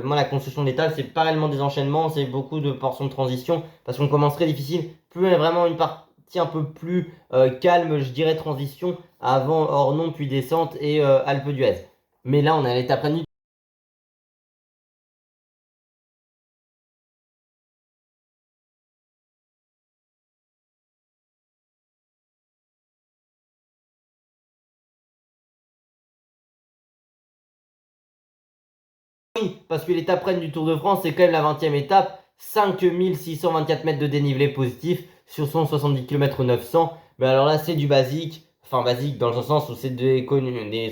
moi, la construction des tables, c'est pas réellement des enchaînements, c'est beaucoup de portions de transition. Parce qu'on commence très difficile. Plus vraiment une partie un peu plus calme, je dirais, transition, avant Ornon, puis descente et Alpe d'Huez. Mais là, on a l'étape nuit. Oui, parce que l'étape reine du Tour de France, c'est quand même la 20e étape. 5624 mètres de dénivelé positif sur 170 km 900. Mais alors là, c'est du basique. Enfin, basique dans le sens où c'est des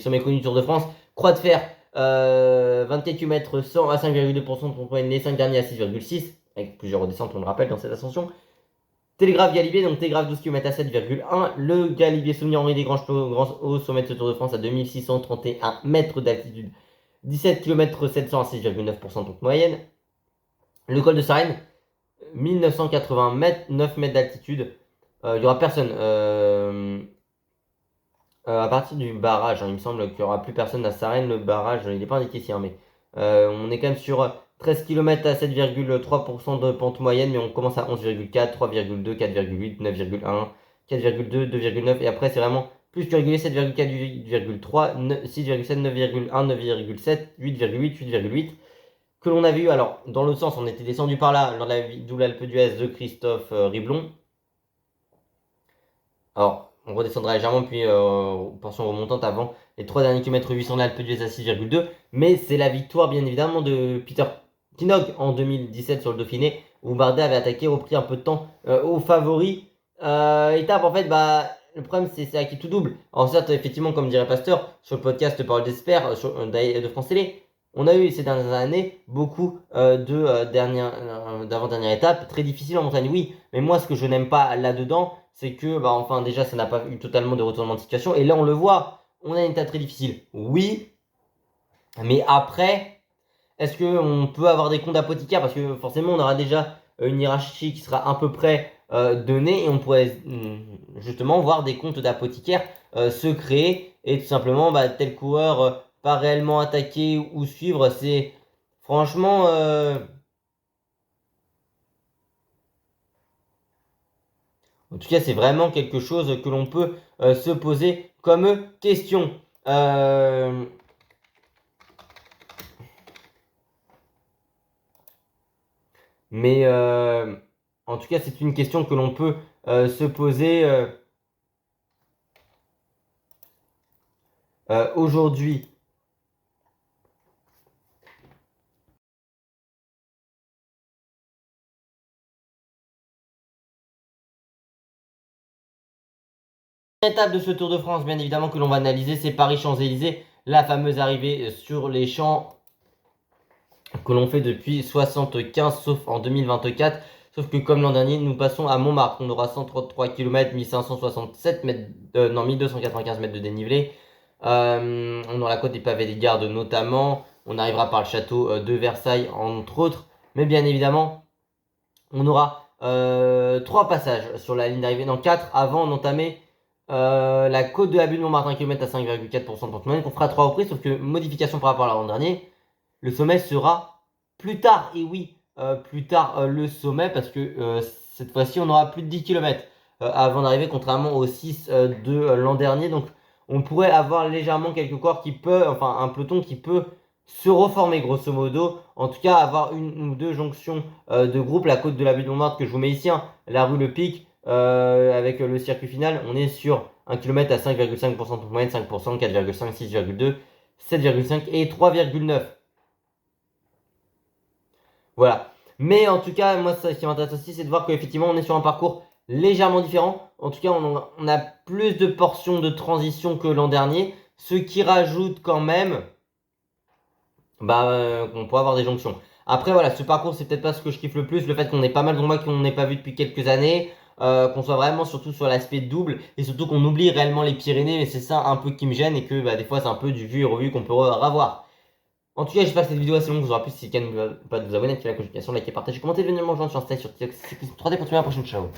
sommets connus du Tour de France. Croix de fer, 24 km 100 à 5,2% de moyenne, les 5 derniers à 6,6. Avec plusieurs redescentes, on le rappelle, dans cette ascension. Télégraphe Galibier, donc Télégraphe 12 km à 7,1. Le Galibier Souvenir Henri Desgranges au sommet de ce Tour de France à 2631 mètres d'altitude. 17 km 700 à 6,9% de moyenne. Le col de Sarenne, 1980 mètres, 9 mètres d'altitude. Il n'y aura personne. À partir du barrage, hein, il me semble qu'il n'y aura plus personne à Sarenne. Le barrage, il n'est pas indiqué ici, hein, mais on est quand même sur 13 km à 7,3% de pente moyenne, mais on commence à 11,4, 3,2, 4,8, 9,1, 4,2, 2,9. Et après, c'est vraiment plus que régulier, 7,4, 8,3, 6,7, 9,1, 9,7, 8,8, 8,8. Que l'on avait eu, alors, dans l'autre sens, on était descendu par là, lors de la double Alpe d'Huez de Christophe Riblon. Alors, on redescendra légèrement, puis portion remontante avant les 3 derniers kilomètres 800 de l'Alpe d'Huez à 6,2. Mais c'est la victoire, bien évidemment, de Peter Kinnog en 2017 sur le Dauphiné, où Bardet avait attaqué, repris un peu de temps aux favoris. Étape, en fait, bah, le problème, c'est à qui tout double. Alors, certes, effectivement, comme dirait Pasteur, sur le podcast Parole d'Espère de France Télé, on a eu ces dernières années beaucoup d'avant-dernière étape, très difficile en montagne, oui. Mais moi, ce que je n'aime pas là-dedans, c'est que, bah, enfin, déjà, ça n'a pas eu totalement de retournement de situation. Et là, on le voit, on a une étape très difficile. Oui, mais après, est-ce qu'on peut avoir des comptes d'apothicaire? Parce que forcément, on aura déjà une hiérarchie qui sera à peu près donnée et on pourrait justement voir des comptes d'apothicaire se créer et tout simplement, bah, tel coureur pas réellement attaquer ou suivre. C'est franchement. En tout cas, c'est vraiment quelque chose que l'on peut se poser comme question. Mais en tout cas, c'est une question que l'on peut se poser aujourd'hui. Étape de ce Tour de France, bien évidemment, que l'on va analyser, c'est Paris-Champs-Élysées, la fameuse arrivée sur les champs que l'on fait depuis 75, sauf en 2024. Sauf que comme l'an dernier, nous passons à Montmartre. On aura 133 km, 1567 mètres, non, 1295 mètres de dénivelé. On aura la côte des pavés des gardes notamment. On arrivera par le château de Versailles, entre autres. Mais bien évidemment, on aura 3 passages sur la ligne d'arrivée, non 4 avant d'entamer la côte de la butte de Montmartre, 1 km à 5,4% de pente moyenne, qu'on fera 3 reprises, sauf que modification par rapport à l'an dernier, le sommet sera plus tard, et oui, plus tard le sommet, parce que cette fois-ci on aura plus de 10 km avant d'arriver, contrairement aux 6 de l'an dernier, donc on pourrait avoir légèrement quelques corps qui peut, enfin un peloton qui peut se reformer grosso modo, en tout cas avoir une ou deux jonctions de groupe, la côte de la butte de Montmartre que je vous mets ici, hein, la rue Le Pic, avec le circuit final, on est sur 1 km à 5,5% de moyenne, 5%, 4,5, 6,2, 7,5 et 3,9. Voilà. Mais en tout cas, moi, ce qui m'intéresse aussi, c'est de voir qu'effectivement, on est sur un parcours légèrement différent. En tout cas, on a plus de portions de transition que l'an dernier, ce qui rajoute quand même qu'on pourrait avoir des jonctions. Après voilà, ce parcours c'est peut-être pas ce que je kiffe le plus, le fait qu'on ait pas mal d'endroits qu'on n'ait pas vu depuis quelques années, qu'on soit vraiment surtout sur l'aspect double, et surtout qu'on oublie réellement les Pyrénées, mais c'est ça un peu qui me gêne, et que des fois c'est un peu du vu et revu qu'on peut revoir. En tout cas, j'espère que cette vidéo assez longue vous aura plu. Si c'est le cas, n'oubliez pas de vous abonner, activer la notification, liker, partager, commenter, venir me rejoindre sur Insta, sur TikTok, c'est 3D pour trouver la prochaine. Ciao.